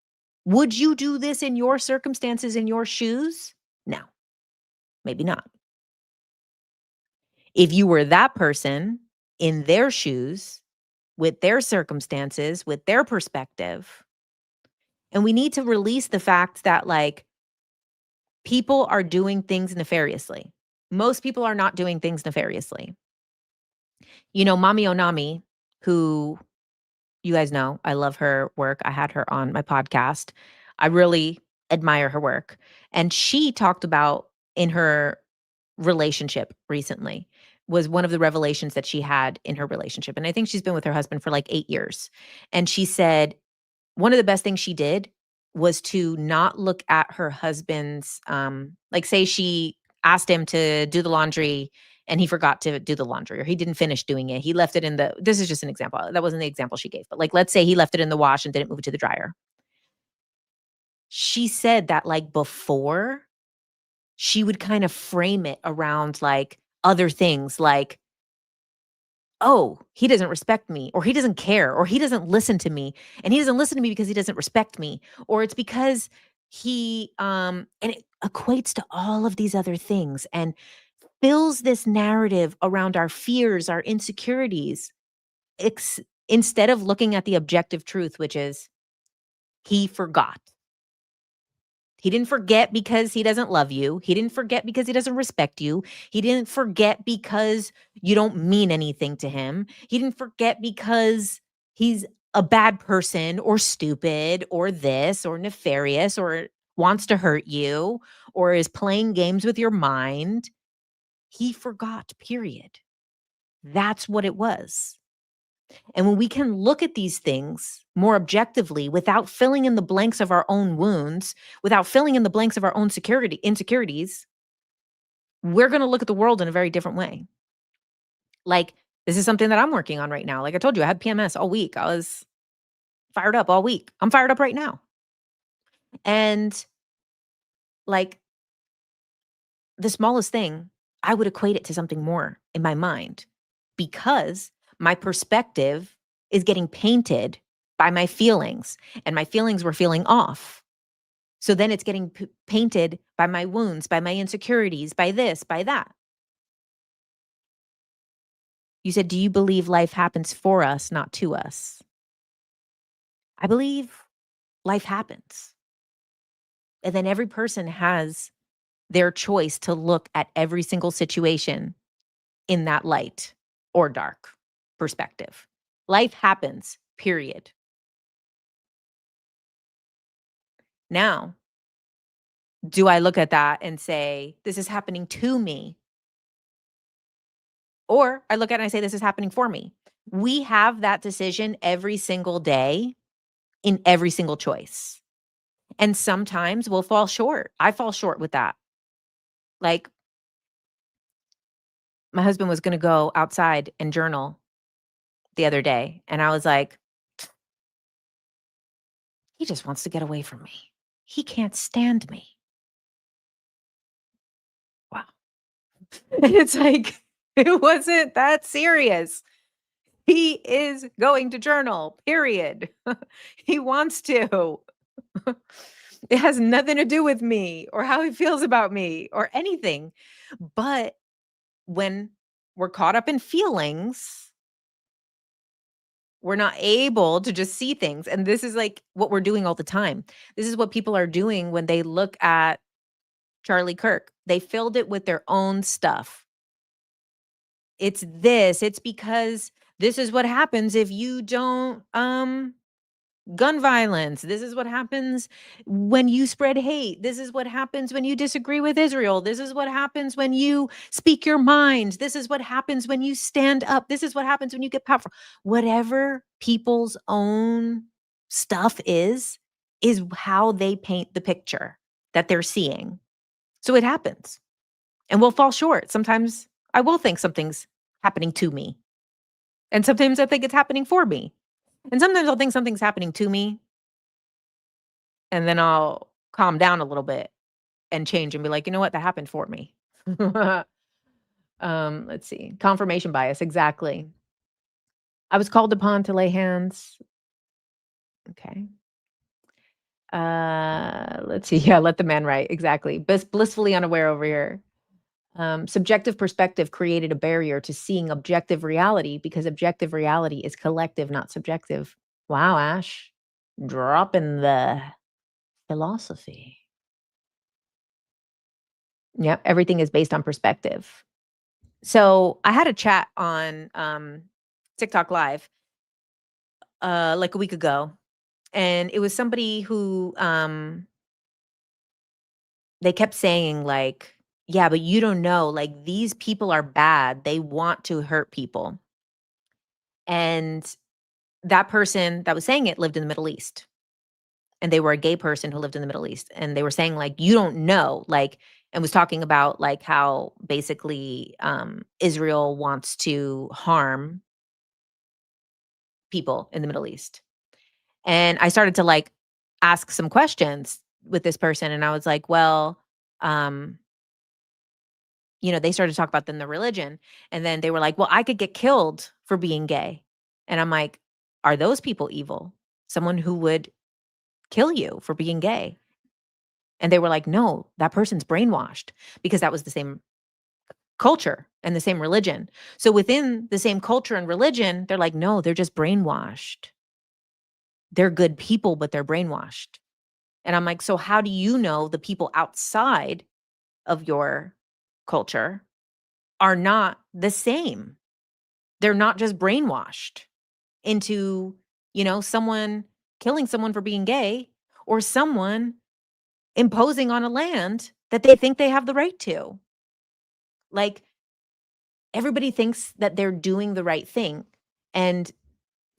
Would you do this in your circumstances, in your shoes? No, maybe not. If you were that person in their shoes, with their circumstances, with their perspective, and we need to release the fact that, like, people are doing things nefariously. Most people are not doing things nefariously. You know, Mami Onami, who you guys know, I love her work. I had her on my podcast. I really admire her work. And she talked about in her relationship recently was one of the revelations that she had in her relationship. And I think she's been with her husband for like 8 years. And she said one of the best things she did was to not look at her husband's like say she asked him to do the laundry and he forgot to do the laundry or he didn't finish doing it. He left it in the this is just an example. That wasn't the example she gave, but like let's say he left it in the wash and didn't move it to the dryer. She said that like before she would kind of frame it around like other things like, "Oh, he doesn't respect me, or he doesn't care, or he doesn't listen to me, and he doesn't listen to me because he doesn't respect me, or it's because he," and it equates to all of these other things and fills this narrative around our fears, our insecurities, ex instead of looking at the objective truth, which is he forgot. He didn't forget because he doesn't love you. He didn't forget because he doesn't respect you. He didn't forget because you don't mean anything to him. He didn't forget because he's a bad person or stupid or this or nefarious or wants to hurt you or is playing games with your mind. He forgot, period. That's what it was. And when we can look at these things more objectively without filling in the blanks of our own wounds, without filling in the blanks of our own insecurities, we're going to look at the world in a very different way. Like, this is something that I'm working on right now. Like I told you, I had PMS all week. I was fired up all week. I'm fired up right now. And like the smallest thing, I would equate it to something more in my mind because my perspective is getting painted by my feelings, and my feelings were feeling off. So then it's getting painted by my wounds, by my insecurities, by this, by that. You said, do you believe life happens for us, not to us? I believe life happens. And then every person has their choice to look at every single situation in that light or dark perspective. Life happens, period. Now, do I look at that and say, this is happening to me? Or I look at it and I say, this is happening for me. We have that decision every single day in every single choice. And sometimes we'll fall short. I fall short with that. Like, my husband was going to go outside and journal the other day. And I was like, he just wants to get away from me. He can't stand me. Wow. And it's like, it wasn't that serious. He is going to journal, period. He wants to. It has nothing to do with me or how he feels about me or anything. But when we're caught up in feelings, we're not able to just see things. And this is like what we're doing all the time. This is what people are doing when they look at Charlie Kirk. They filled it with their own stuff. It's this, it's because this is what happens if you don't gun violence. This is what happens when you spread hate. This is what happens when you disagree with Israel. This is what happens when you speak your mind. This is what happens when you stand up. This is what happens when you get powerful. Whatever people's own stuff is how they paint the picture that they're seeing. So it happens. And we'll fall short. Sometimes I will think something's happening to me. And sometimes I think it's happening for me. And sometimes I'll think something's happening to me, and then I'll calm down a little bit and change and be like, "You know what? That happened for me." Let's see. Confirmation bias, exactly. I was called upon to lay hands. Okay. Let's see. Yeah, let the man write. Exactly. Blissfully unaware over here. Subjective perspective created a barrier to seeing objective reality because objective reality is collective, not subjective. Wow, Ash. Dropping the philosophy. Yep, everything is based on perspective. So I had a chat on TikTok Live like a week ago, and it was somebody who they kept saying like, yeah, but you don't know, like these people are bad. They want to hurt people. And that person that was saying it lived in the Middle East. And they were a gay person who lived in the Middle East. And they were saying like, you don't know, like, and was talking about like how basically Israel wants to harm people in the Middle East. And I started to like ask some questions with this person. And I was like, well, um, they started to talk about then the religion. And then they were like, well, I could get killed for being gay. And I'm like, are those people evil? Someone who would kill you for being gay? And they were like, no, that person's brainwashed because that was the same culture and the same religion. So within the same culture and religion, they're like, no, they're just brainwashed. They're good people, but they're brainwashed. And I'm like, so how do you know the people outside of your culture are not the same? They're not just brainwashed into, someone killing someone for being gay or someone imposing on a land that they think they have the right to. Like, everybody thinks that they're doing the right thing. And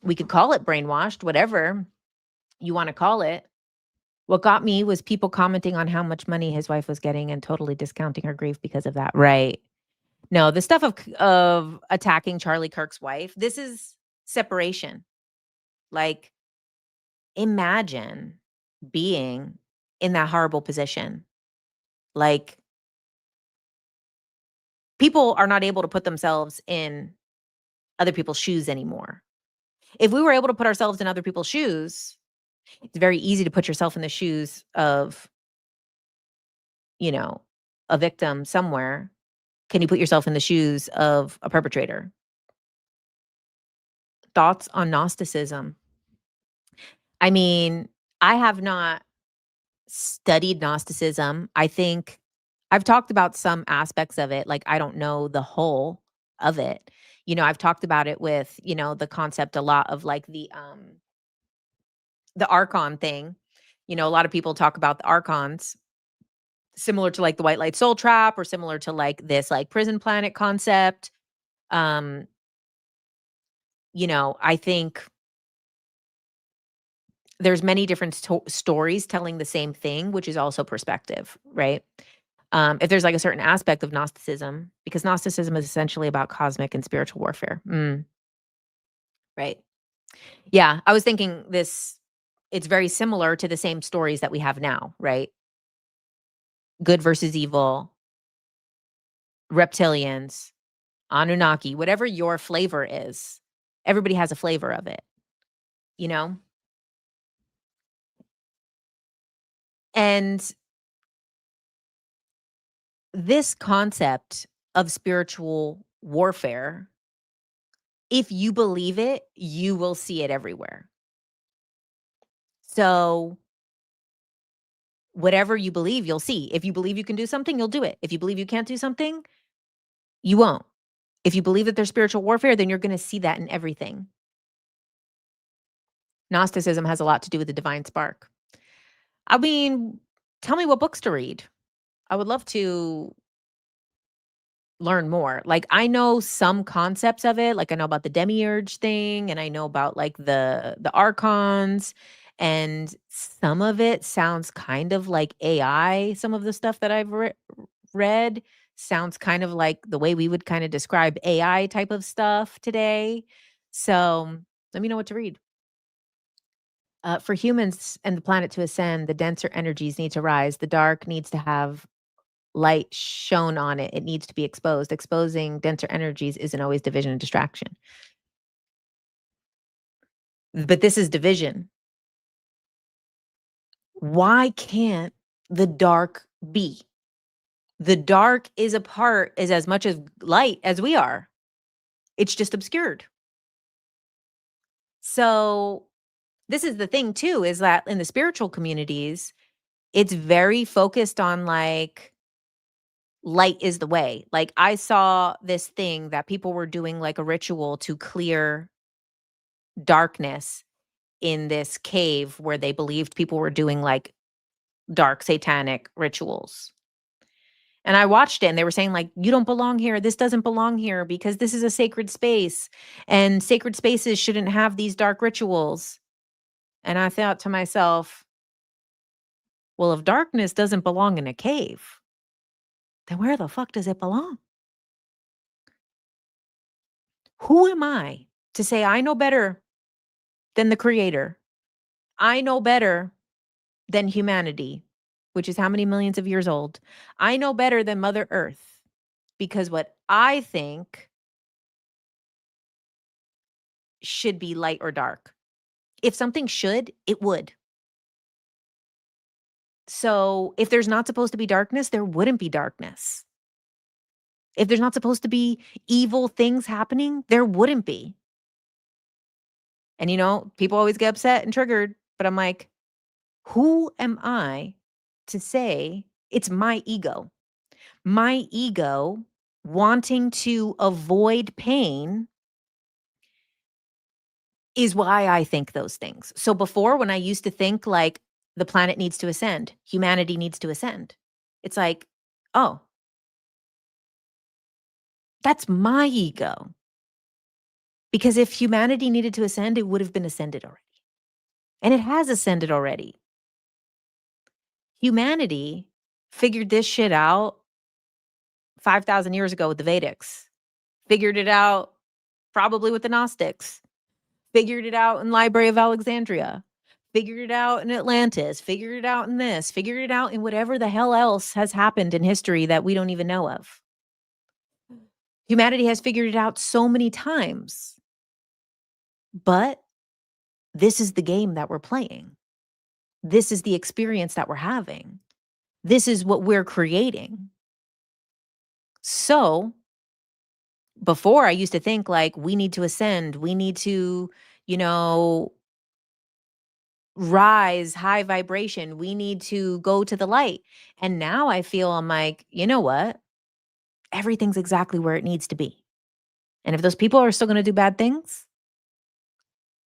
we could call it brainwashed, whatever you want to call it. What got me was people commenting on how much money his wife was getting and totally discounting her grief because of that. Right. No, the stuff of attacking Charlie Kirk's wife, this is separation. Like, imagine being in that horrible position. Like, people are not able to put themselves in other people's shoes anymore. If we were able to put ourselves in other people's shoes, it's very easy to put yourself in the shoes of, you know, a victim somewhere. Can you put yourself in the shoes of a perpetrator? Thoughts on Gnosticism? I mean, I have not studied Gnosticism. I think I've talked about some aspects of it. Like, I don't know the whole of it. I've talked about it with, the concept a lot of like the archon thing. A lot of people talk about the archons similar to like the white light soul trap or similar to like this like prison planet concept. Um, I think there's many different stories telling the same thing, which is also perspective, right? If there's like a certain aspect of Gnosticism, because Gnosticism is essentially about cosmic and spiritual warfare. Right. Yeah. I was thinking it's very similar to the same stories that we have now, right? Good versus evil, reptilians, Anunnaki, whatever your flavor is, everybody has a flavor of it, you know? And this concept of spiritual warfare, if you believe it, you will see it everywhere. So, whatever you believe, you'll see. If you believe you can do something, you'll do it. If you believe you can't do something, you won't. If you believe that there's spiritual warfare, then you're going to see that in everything. Gnosticism has a lot to do with the divine spark. I mean, tell me what books to read. I would love to learn more. Like, I know some concepts of it, like I know about the demiurge thing and I know about like the archons, and some of it sounds kind of like AI. Some of the stuff that I've read sounds kind of like the way we would kind of describe AI type of stuff today. So, let me know what to read. For humans and the planet to ascend, the denser energies need to rise. The dark needs to have light shone on it. It needs to be exposed. Exposing denser energies isn't always division and distraction. But this is division. Why can't the dark be? The dark is as much as light as we are. It's just obscured. So this is the thing too, is that in the spiritual communities, it's very focused on like light is the way. Like, I saw this thing that people were doing like a ritual to clear darkness in this cave where they believed people were doing like dark satanic rituals. And I watched it and they were saying like, you don't belong here. This doesn't belong here because this is a sacred space and sacred spaces shouldn't have these dark rituals. And I thought to myself, well, if darkness doesn't belong in a cave, then where the fuck does it belong? Who am I to say I know better than the creator? I know better than humanity, which is how many millions of years old. I know better than Mother Earth because what I think should be light or dark. If something should, it would. So if there's not supposed to be darkness, there wouldn't be darkness. If there's not supposed to be evil things happening, there wouldn't be. And people always get upset and triggered, but I'm like, Who am I to say it's my ego? My ego wanting to avoid pain is why I think those things. So before, when I used to think like the planet needs to ascend, humanity needs to ascend, it's like, oh, that's my ego. Because if humanity needed to ascend, it would have been ascended already. And it has ascended already. Humanity figured this shit out 5,000 years ago with the Vedics, figured it out probably with the Gnostics, figured it out in Library of Alexandria, figured it out in Atlantis, figured it out in this, figured it out in whatever the hell else has happened in history that we don't even know of. Humanity has figured it out so many times. But this is the game that we're playing. This is the experience that we're having. This is what we're creating. So before, I used to think like we need to ascend, we need to, you know, rise high vibration, we need to go to the light. And now I feel I'm like, you know what? Everything's exactly where it needs to be. And if those people are still going to do bad things,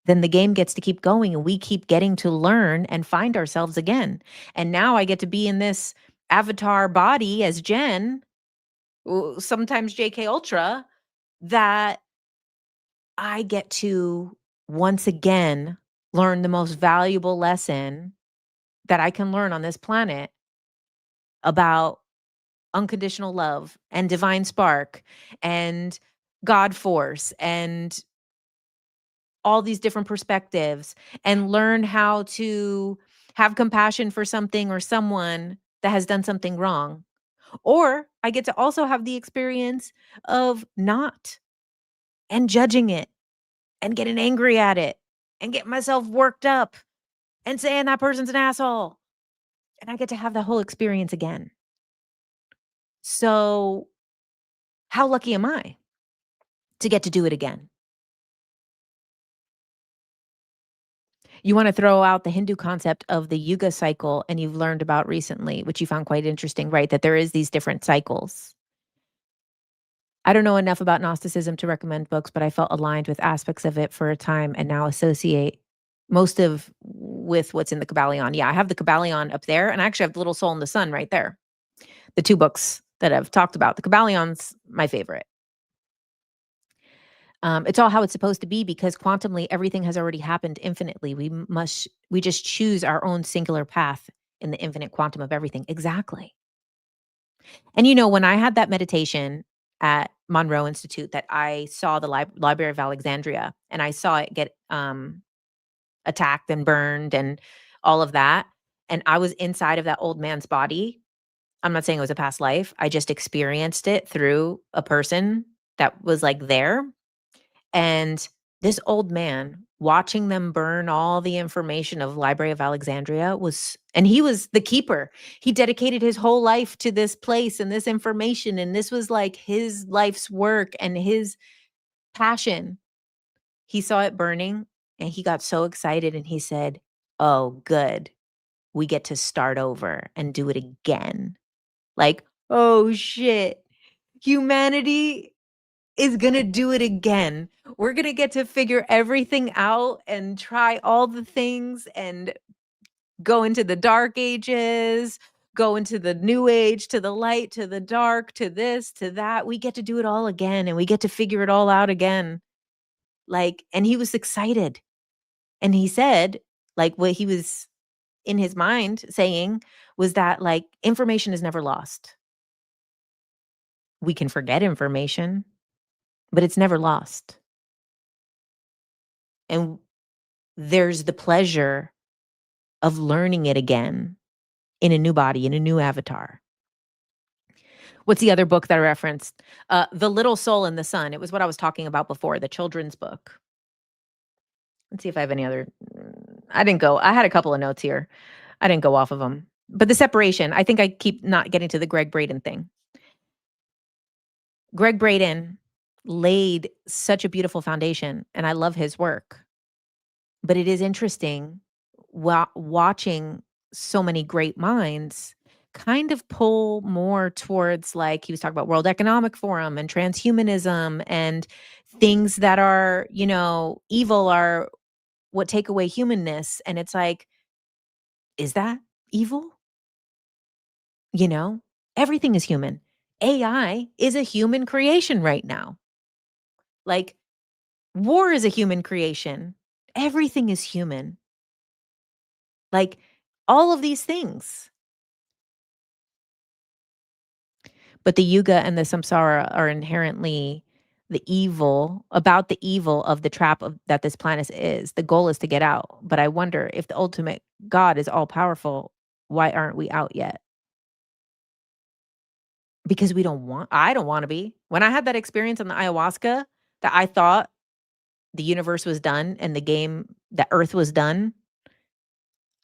then the game gets to keep going and we keep getting to learn and find ourselves again. And now I get to be in this avatar body as Jenn, sometimes JK Ultra, that I get to once again learn the most valuable lesson that I can learn on this planet about unconditional love and divine spark and God force and all these different perspectives, and learn how to have compassion for something or someone that has done something wrong. Or I get to also have the experience of not and judging it and getting angry at it and getting myself worked up and saying that person's an asshole. And I get to have that whole experience again. So, how lucky am I to get to do it again? You want to throw out the Hindu concept of the yuga cycle, and you've learned about recently, which you found quite interesting, right? That there is these different cycles. I don't know enough about Gnosticism to recommend books, but I felt aligned with aspects of it for a time and now associate most of with what's in the Kabbalion. Yeah, I have the Kabbalion up there, and I actually have the Little Soul in the Sun right there. The two books that I've talked about. The Kabbalion's my favorite. It's all how it's supposed to be because quantumly everything has already happened infinitely. We just choose our own singular path in the infinite quantum of everything. Exactly. And when I had that meditation at Monroe Institute, that I saw the Library of Alexandria and I saw it get attacked and burned and all of that, and I was inside of that old man's body. I'm not saying it was a past life. I just experienced it through a person that was like there. And this old man watching them burn all the information of Library of Alexandria and he was the keeper. He dedicated his whole life to this place and this information. And this was like his life's work and his passion. He saw it burning and he got so excited and he said, "Oh, good. We get to start over and do it again." Like, oh shit. Humanity is gonna do it again. We're gonna get to figure everything out and try all the things and go into the dark ages, go into the new age, to the light, to the dark, to this, to that. We get to do it all again and we get to figure it all out again. And he was excited. And he said, what he was in his mind saying was that information is never lost. We can forget information, but it's never lost. And there's the pleasure of learning it again in a new body, in a new avatar. What's the other book that I referenced? The Little Soul in the Sun. It was what I was talking about before, the children's book. Let's see if I have any other. I had a couple of notes here. I didn't go off of them. But the separation, I think I keep not getting to the Greg Braden thing. Greg Braden laid such a beautiful foundation, and I love his work. But it is interesting watching so many great minds kind of pull more towards, like, he was talking about World Economic Forum and transhumanism and things that are, evil are what take away humanness. And it's like, is that evil? You know, everything is human. AI is a human creation right now. Like, war is a human creation. Everything is human. Like, all of these things. But the yuga and the samsara are inherently the evil of the trap of that this planet is. The goal is to get out. But I wonder, if the ultimate God is all powerful, why aren't we out yet? Because I don't want to be. When I had that experience on the ayahuasca, that I thought the universe was done and the game, that Earth was done,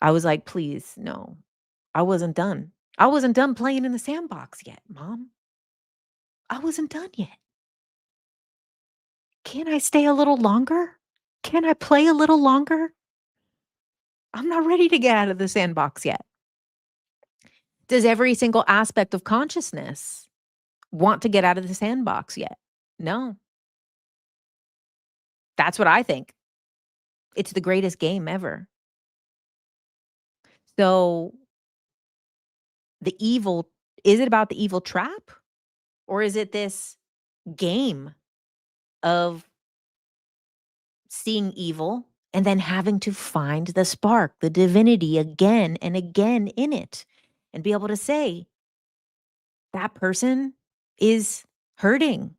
I was like, please, no. I wasn't done. I wasn't done playing in the sandbox yet, Mom. I wasn't done yet. Can I stay a little longer? Can I play a little longer? I'm not ready to get out of the sandbox yet. Does every single aspect of consciousness want to get out of the sandbox yet? No. That's what I think. It's the greatest game ever. So, the evil is it about the evil trap? Or is it this game of seeing evil and then having to find the spark, the divinity again and again in it, and be able to say, that person is hurting.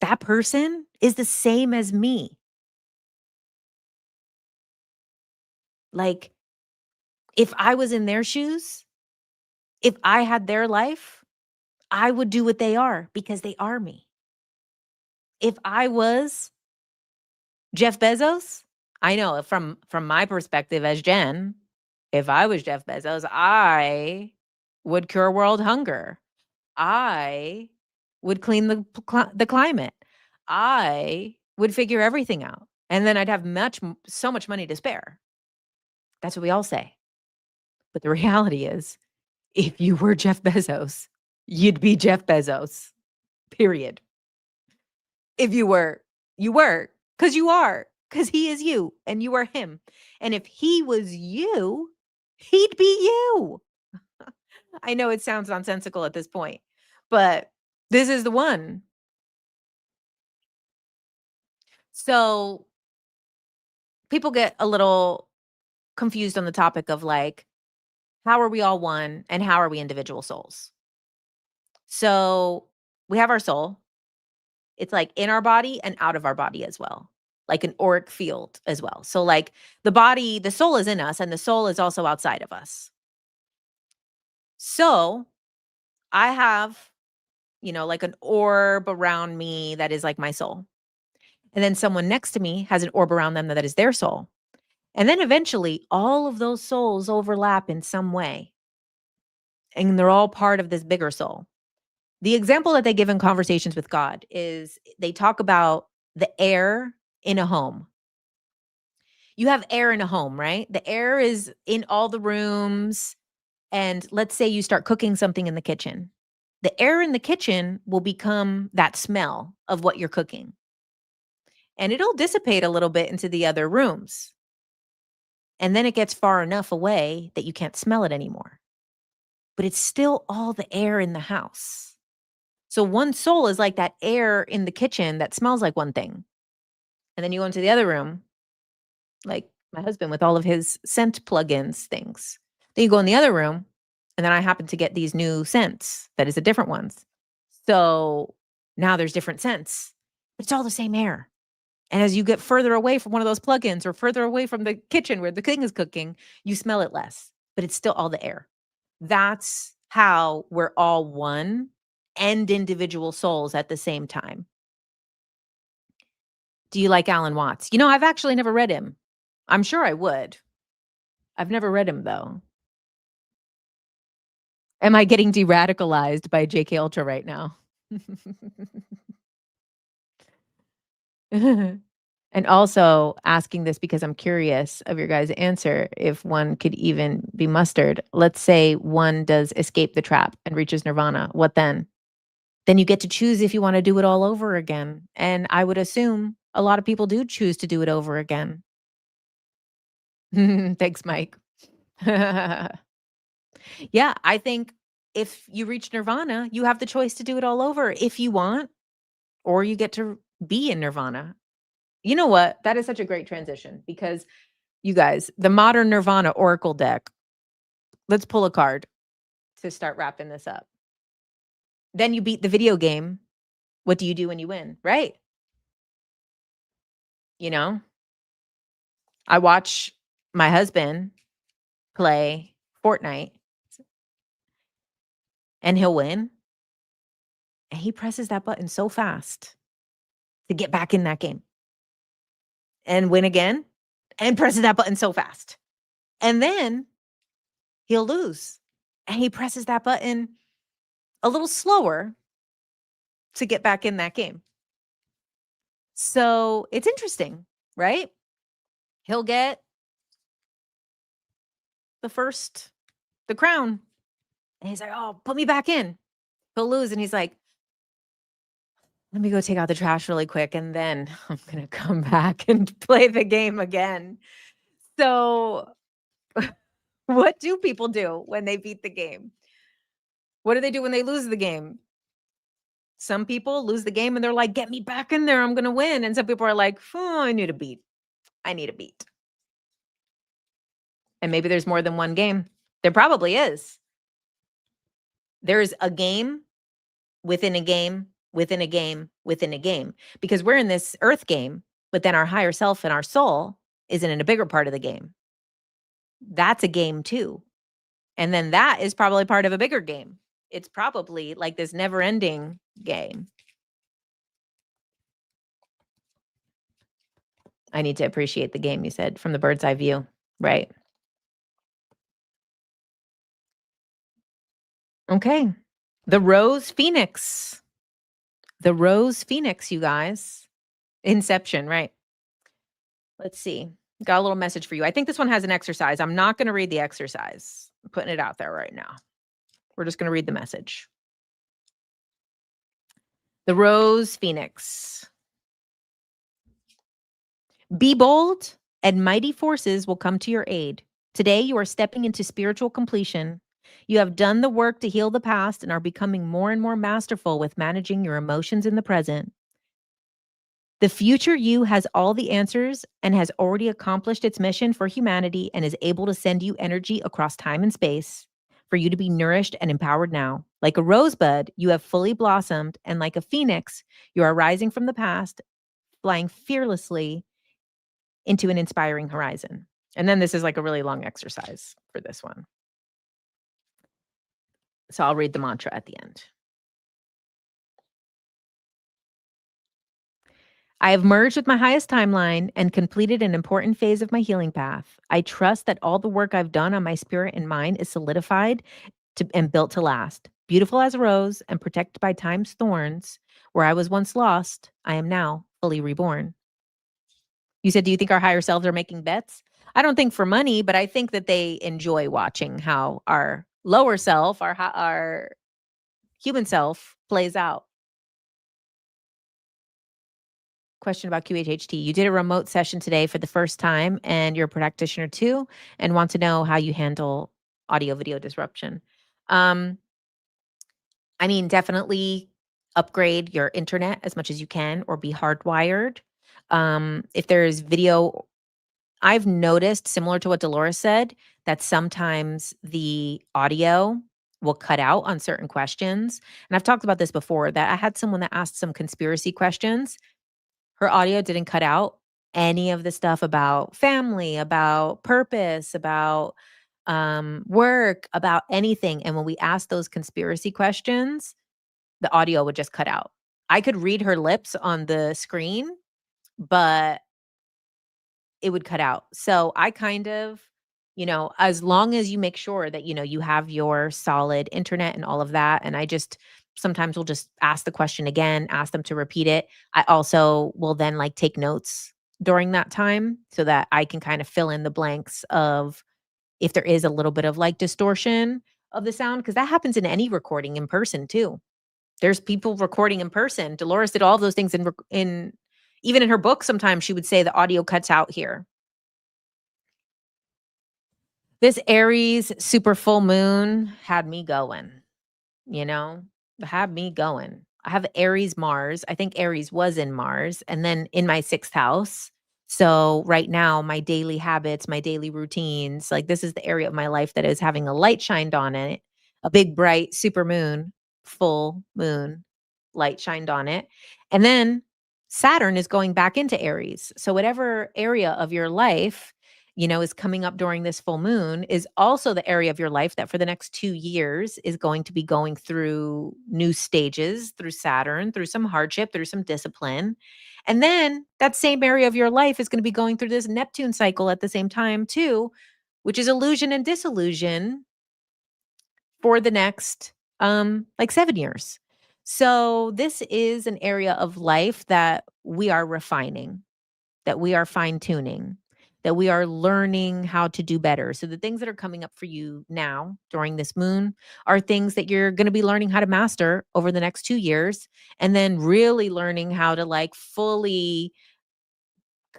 That person is the same as me. Like, if I was in their shoes, if I had their life, I would do what they are because they are me. If I was Jeff Bezos, I know from my perspective as Jenn, if I was Jeff Bezos, I would cure world hunger. I would clean the climate. I would figure everything out, and then I'd have so much money to spare. That's what we all say. But the reality is, if you were Jeff Bezos, you'd be Jeff Bezos, period. If you were, because you are, because he is you and you are him. And if he was you, he'd be you. I know it sounds nonsensical at this point, but this is the one. So people get a little confused on the topic of, like, how are we all one and how are we individual souls? So we have our soul. It's like in our body and out of our body as well, like an auric field as well. So, like, the soul is in us and the soul is also outside of us. So I have, like an orb around me that is like my soul. And then someone next to me has an orb around them that is their soul. And then eventually all of those souls overlap in some way. And they're all part of this bigger soul. The example that they give in Conversations with God is they talk about the air in a home. You have air in a home, right? The air is in all the rooms. And let's say you start cooking something in the kitchen. The air in the kitchen will become that smell of what you're cooking. And it'll dissipate a little bit into the other rooms. And then it gets far enough away that you can't smell it anymore. But it's still all the air in the house. So one soul is like that air in the kitchen that smells like one thing. And then you go into the other room, like my husband with all of his scent plugins things. Then you go in the other room, and then I happen to get these new scents that is a different ones. So now there's different scents, but it's all the same air. And as you get further away from one of those plugins or further away from the kitchen where the thing is cooking, you smell it less, but it's still all the air. That's how we're all one and individual souls at the same time. Do you like Alan Watts? I've actually never read him. I'm sure I would. I've never read him, though. Am I getting de-radicalized by JK Ultra right now? And also asking this because I'm curious of your guys' answer, if one could even be mustered. Let's say one does escape the trap and reaches nirvana. What then? Then you get to choose if you want to do it all over again. And I would assume a lot of people do choose to do it over again. Thanks, Mike. Yeah, I think if you reach nirvana, you have the choice to do it all over if you want, or you get to be in nirvana. You know what? That is such a great transition because you guys, the modern Nirvana Oracle deck, let's pull a card to start wrapping this up. Then you beat the video game. What do you do when you win? Right? You know, I watch my husband play Fortnite and he'll win. And he presses that button so fast to get back in that game and win again and presses that button so fast. And then he'll lose and he presses that button a little slower to get back in that game. So it's interesting, right? He'll get the crown. And he's like, oh, put me back in. He'll lose. And he's like, let me go take out the trash really quick. And then I'm going to come back and play the game again. So what do people do when they beat the game? What do they do when they lose the game? Some people lose the game and they're like, get me back in there. I'm going to win. And some people are like, oh, I need a beat. I need a beat. And maybe there's more than one game. There probably is. There's a game within a game within a game within a game, because we're in this earth game, but then our higher self and our soul isn't in a bigger part of the game. That's a game too. And then that is probably part of a bigger game. It's probably like this never ending game. I need to appreciate the game, you said, from the bird's eye view, right? Okay. The Rose Phoenix. The Rose Phoenix, you guys. Inception, right? Let's see. Got a little message for you. I think this one has an exercise. I'm not going to read the exercise. I'm putting it out there right now. We're just going to read the message. The Rose Phoenix. Be bold, and mighty forces will come to your aid. Today, you are stepping into spiritual completion. You have done the work to heal the past and are becoming more and more masterful with managing your emotions in the present. The future you has all the answers and has already accomplished its mission for humanity and is able to send you energy across time and space for you to be nourished and empowered now. Like a rosebud, you have fully blossomed, and like a phoenix, you are rising from the past, flying fearlessly into an inspiring horizon. And then this is like a really long exercise for this one. So I'll read the mantra at the end. I have merged with my highest timeline and completed an important phase of my healing path. I trust that all the work I've done on my spirit and mind is solidified and built to last. Beautiful as a rose and protected by time's thorns, where I was once lost, I am now fully reborn. You said, do you think our higher selves are making bets? I don't think for money, but I think that they enjoy watching how our lower self, our human self plays out. Question about QHHT. You did a remote session today for the first time and you're a practitioner too, and want to know how you handle audio video disruption. I mean, definitely upgrade your internet as much as you can or be hardwired. If there's video, I've noticed, similar to what Dolores said, that sometimes the audio will cut out on certain questions. And I've talked about this before, that I had someone that asked some conspiracy questions. Her audio didn't cut out any of the stuff about family, about purpose, about work, about anything. And when we asked those conspiracy questions, the audio would just cut out. I could read her lips on the screen, but it would cut out. So I kind of, as long as you make sure that, you have your solid internet and all of that. And I just sometimes will just ask the question again, ask them to repeat it. I also will then like take notes during that time so that I can kind of fill in the blanks of if there is a little bit of like distortion of the sound, because that happens in any recording in person too. There's people recording in person. Dolores did all those things in even in her book. Sometimes she would say the audio cuts out here. This Aries super full moon had me going, you know, had me going. I have Aries Mars. I think Aries was in Mars and then in my 6th house. So right now, my daily habits, my daily routines, like this is the area of my life that is having a light shined on it, a big bright super moon, full moon, light shined on it. And then Saturn is going back into Aries. So whatever area of your life, is coming up during this full moon is also the area of your life that for the next 2 years is going to be going through new stages, through Saturn, through some hardship, through some discipline. And then that same area of your life is going to be going through this Neptune cycle at the same time too, which is illusion and disillusion for the next like 7 years. So this is an area of life that we are refining, that we are fine tuning, that we are learning how to do better. So the things that are coming up for you now during this moon are things that you're going to be learning how to master over the next 2 years, and then really learning how to like fully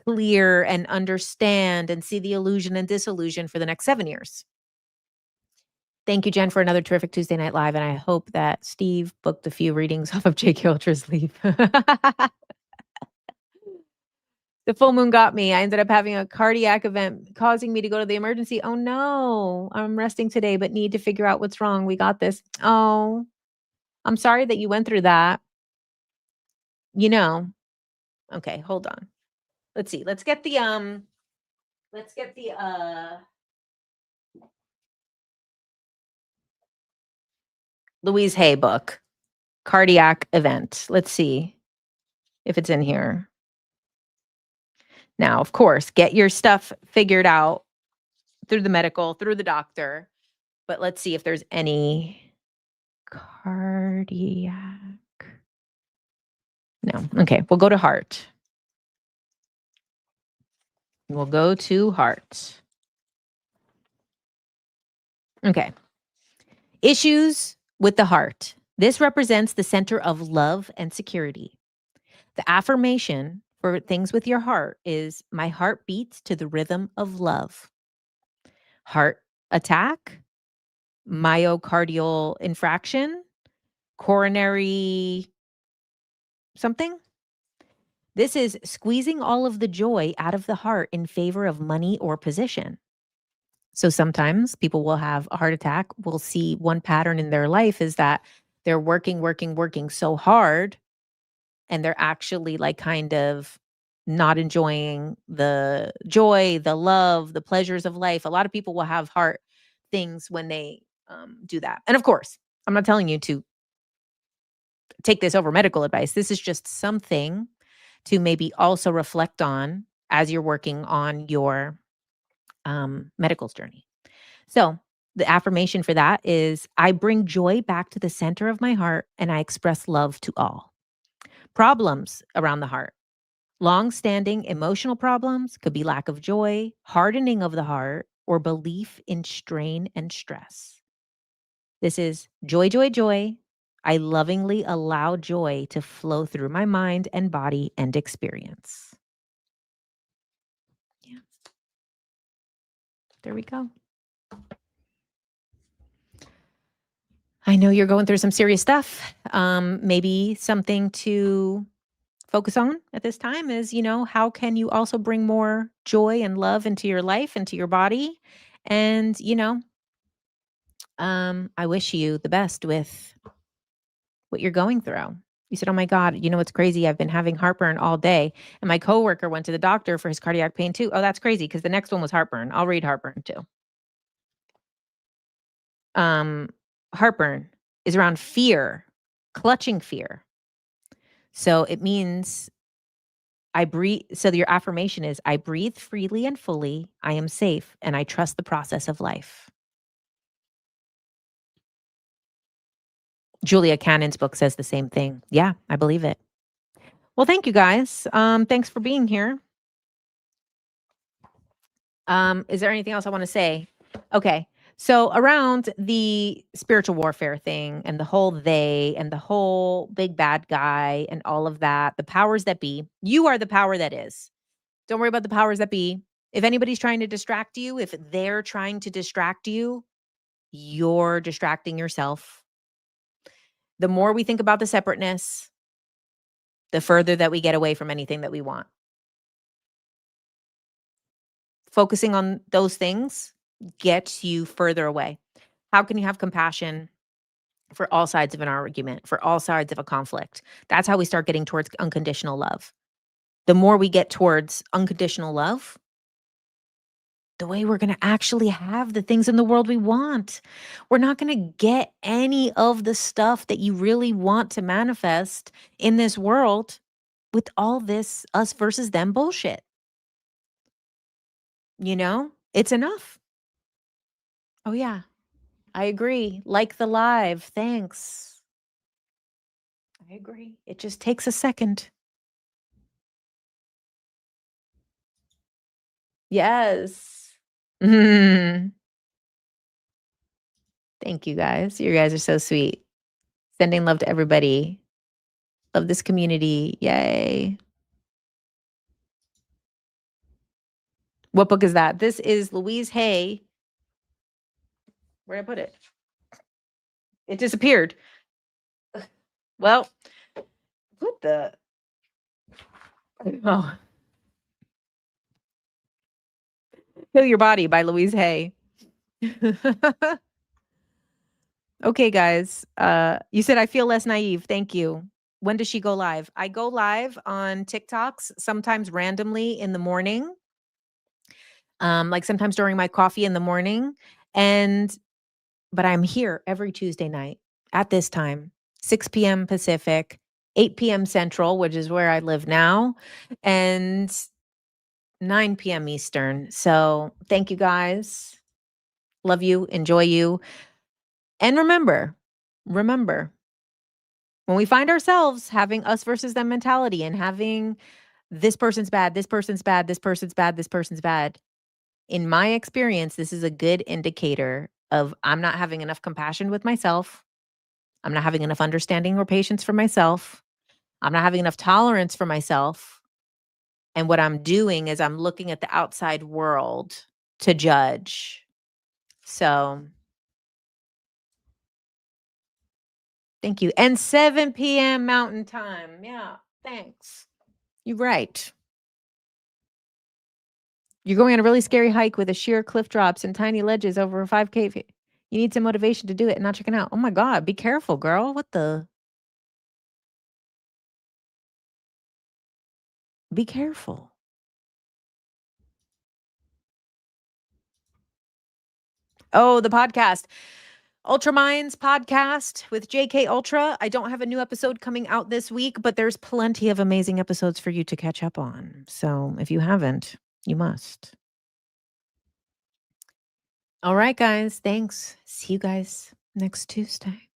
clear and understand and see the illusion and disillusion for the next 7 years. Thank you, Jen, for another terrific Tuesday Night Live. And I hope that Steve booked a few readings off of J.K. Ultra's Leap. The full moon got me. I ended up having a cardiac event causing me to go to the emergency. Oh no, I'm resting today, but need to figure out what's wrong. We got this. Oh, I'm sorry that you went through that. You know, okay, hold on. Let's see. Let's get the Louise Hay book, cardiac event. Let's see if it's in here. Now, of course, get your stuff figured out through the medical, through the doctor. But let's see if there's any cardiac. No. Okay, we'll go to heart. We'll go to heart. Okay. Issues with the heart. This represents the center of love and security. The affirmation for things with your heart is my heart beats to the rhythm of love. Heart attack, myocardial infraction, coronary something. This is squeezing all of the joy out of the heart in favor of money or position. So sometimes people will have a heart attack. We'll see one pattern in their life is that they're working so hard and they're actually like kind of not enjoying the joy, the love, the pleasures of life. A lot of people will have heart things when they do that. And of course, I'm not telling you to take this over medical advice. This is just something to maybe also reflect on as you're working on your medical journey. So the affirmation for that is I bring joy back to the center of my heart and I express love to all. Problems around the heart. Long-standing emotional problems could be lack of joy, hardening of the heart, or belief in strain and stress. This is joy, joy, joy. I lovingly allow joy to flow through my mind and body and experience. Yeah. There we go. I know you're going through some serious stuff. Maybe something to focus on at this time is, how can you also bring more joy and love into your life, into your body? And, I wish you the best with what you're going through. You said, oh my God, what's crazy? I've been having heartburn all day. And my coworker went to the doctor for his cardiac pain too. Oh, that's crazy because the next one was heartburn. I'll read heartburn too. Heartburn is around fear, clutching fear. So it means I breathe. So your affirmation is I breathe freely and fully. I am safe and I trust the process of life. Julia Cannon's book says the same thing. Yeah, I believe it. Well, thank you guys. Thanks for being here. Is there anything else I want to say? Okay. So around the spiritual warfare thing and the whole they and the whole big bad guy and all of that, the powers that be, you are the power that is. Don't worry about the powers that be. If anybody's trying to distract you, if they're trying to distract you, you're distracting yourself. The more we think about the separateness, the further that we get away from anything that we want. Focusing on those things gets you further away. How can you have compassion for all sides of an argument, for all sides of a conflict? That's how we start getting towards unconditional love. The more we get towards unconditional love, the way we're going to actually have the things in the world we want. We're not going to get any of the stuff that you really want to manifest in this world with all this us versus them bullshit. You know, it's enough. Oh, yeah, I agree. Like the live. Thanks. I agree. It just takes a second. Yes. Mm. Thank you guys. You guys are so sweet. Sending love to everybody. Love this community. Yay. What book is that? This is Louise Hay. Where'd I put it? It disappeared. Well, what the? Oh. Heal Your Body by Louise Hay. Okay, guys. You said I feel less naive. Thank you. When does she go live? I go live on TikToks sometimes randomly in the morning. Like sometimes during my coffee in the morning. But I'm here every Tuesday night at this time, 6 p.m. Pacific, 8 p.m. Central, which is where I live now, and 9 p.m. Eastern. So thank you guys. Love you. Enjoy you. And remember, when we find ourselves having us versus them mentality and having this person's bad, this person's bad, this person's bad, this person's bad, in my experience, this is a good indicator of I'm not having enough compassion with myself. I'm not having enough understanding or patience for myself. I'm not having enough tolerance for myself. And what I'm doing is I'm looking at the outside world to judge. So thank you. And 7 p.m. Mountain Time. Yeah, thanks. You're right. You're going on a really scary hike with a sheer cliff drops and tiny ledges over a 5K. You need some motivation to do it and not checking out. Oh my God, be careful, girl. What the? Be careful. Oh, the podcast. Ultra Minds podcast with JK Ultra. I don't have a new episode coming out this week, but there's plenty of amazing episodes for you to catch up on. So if you haven't, you must. All right, guys. Thanks. See you guys next Tuesday.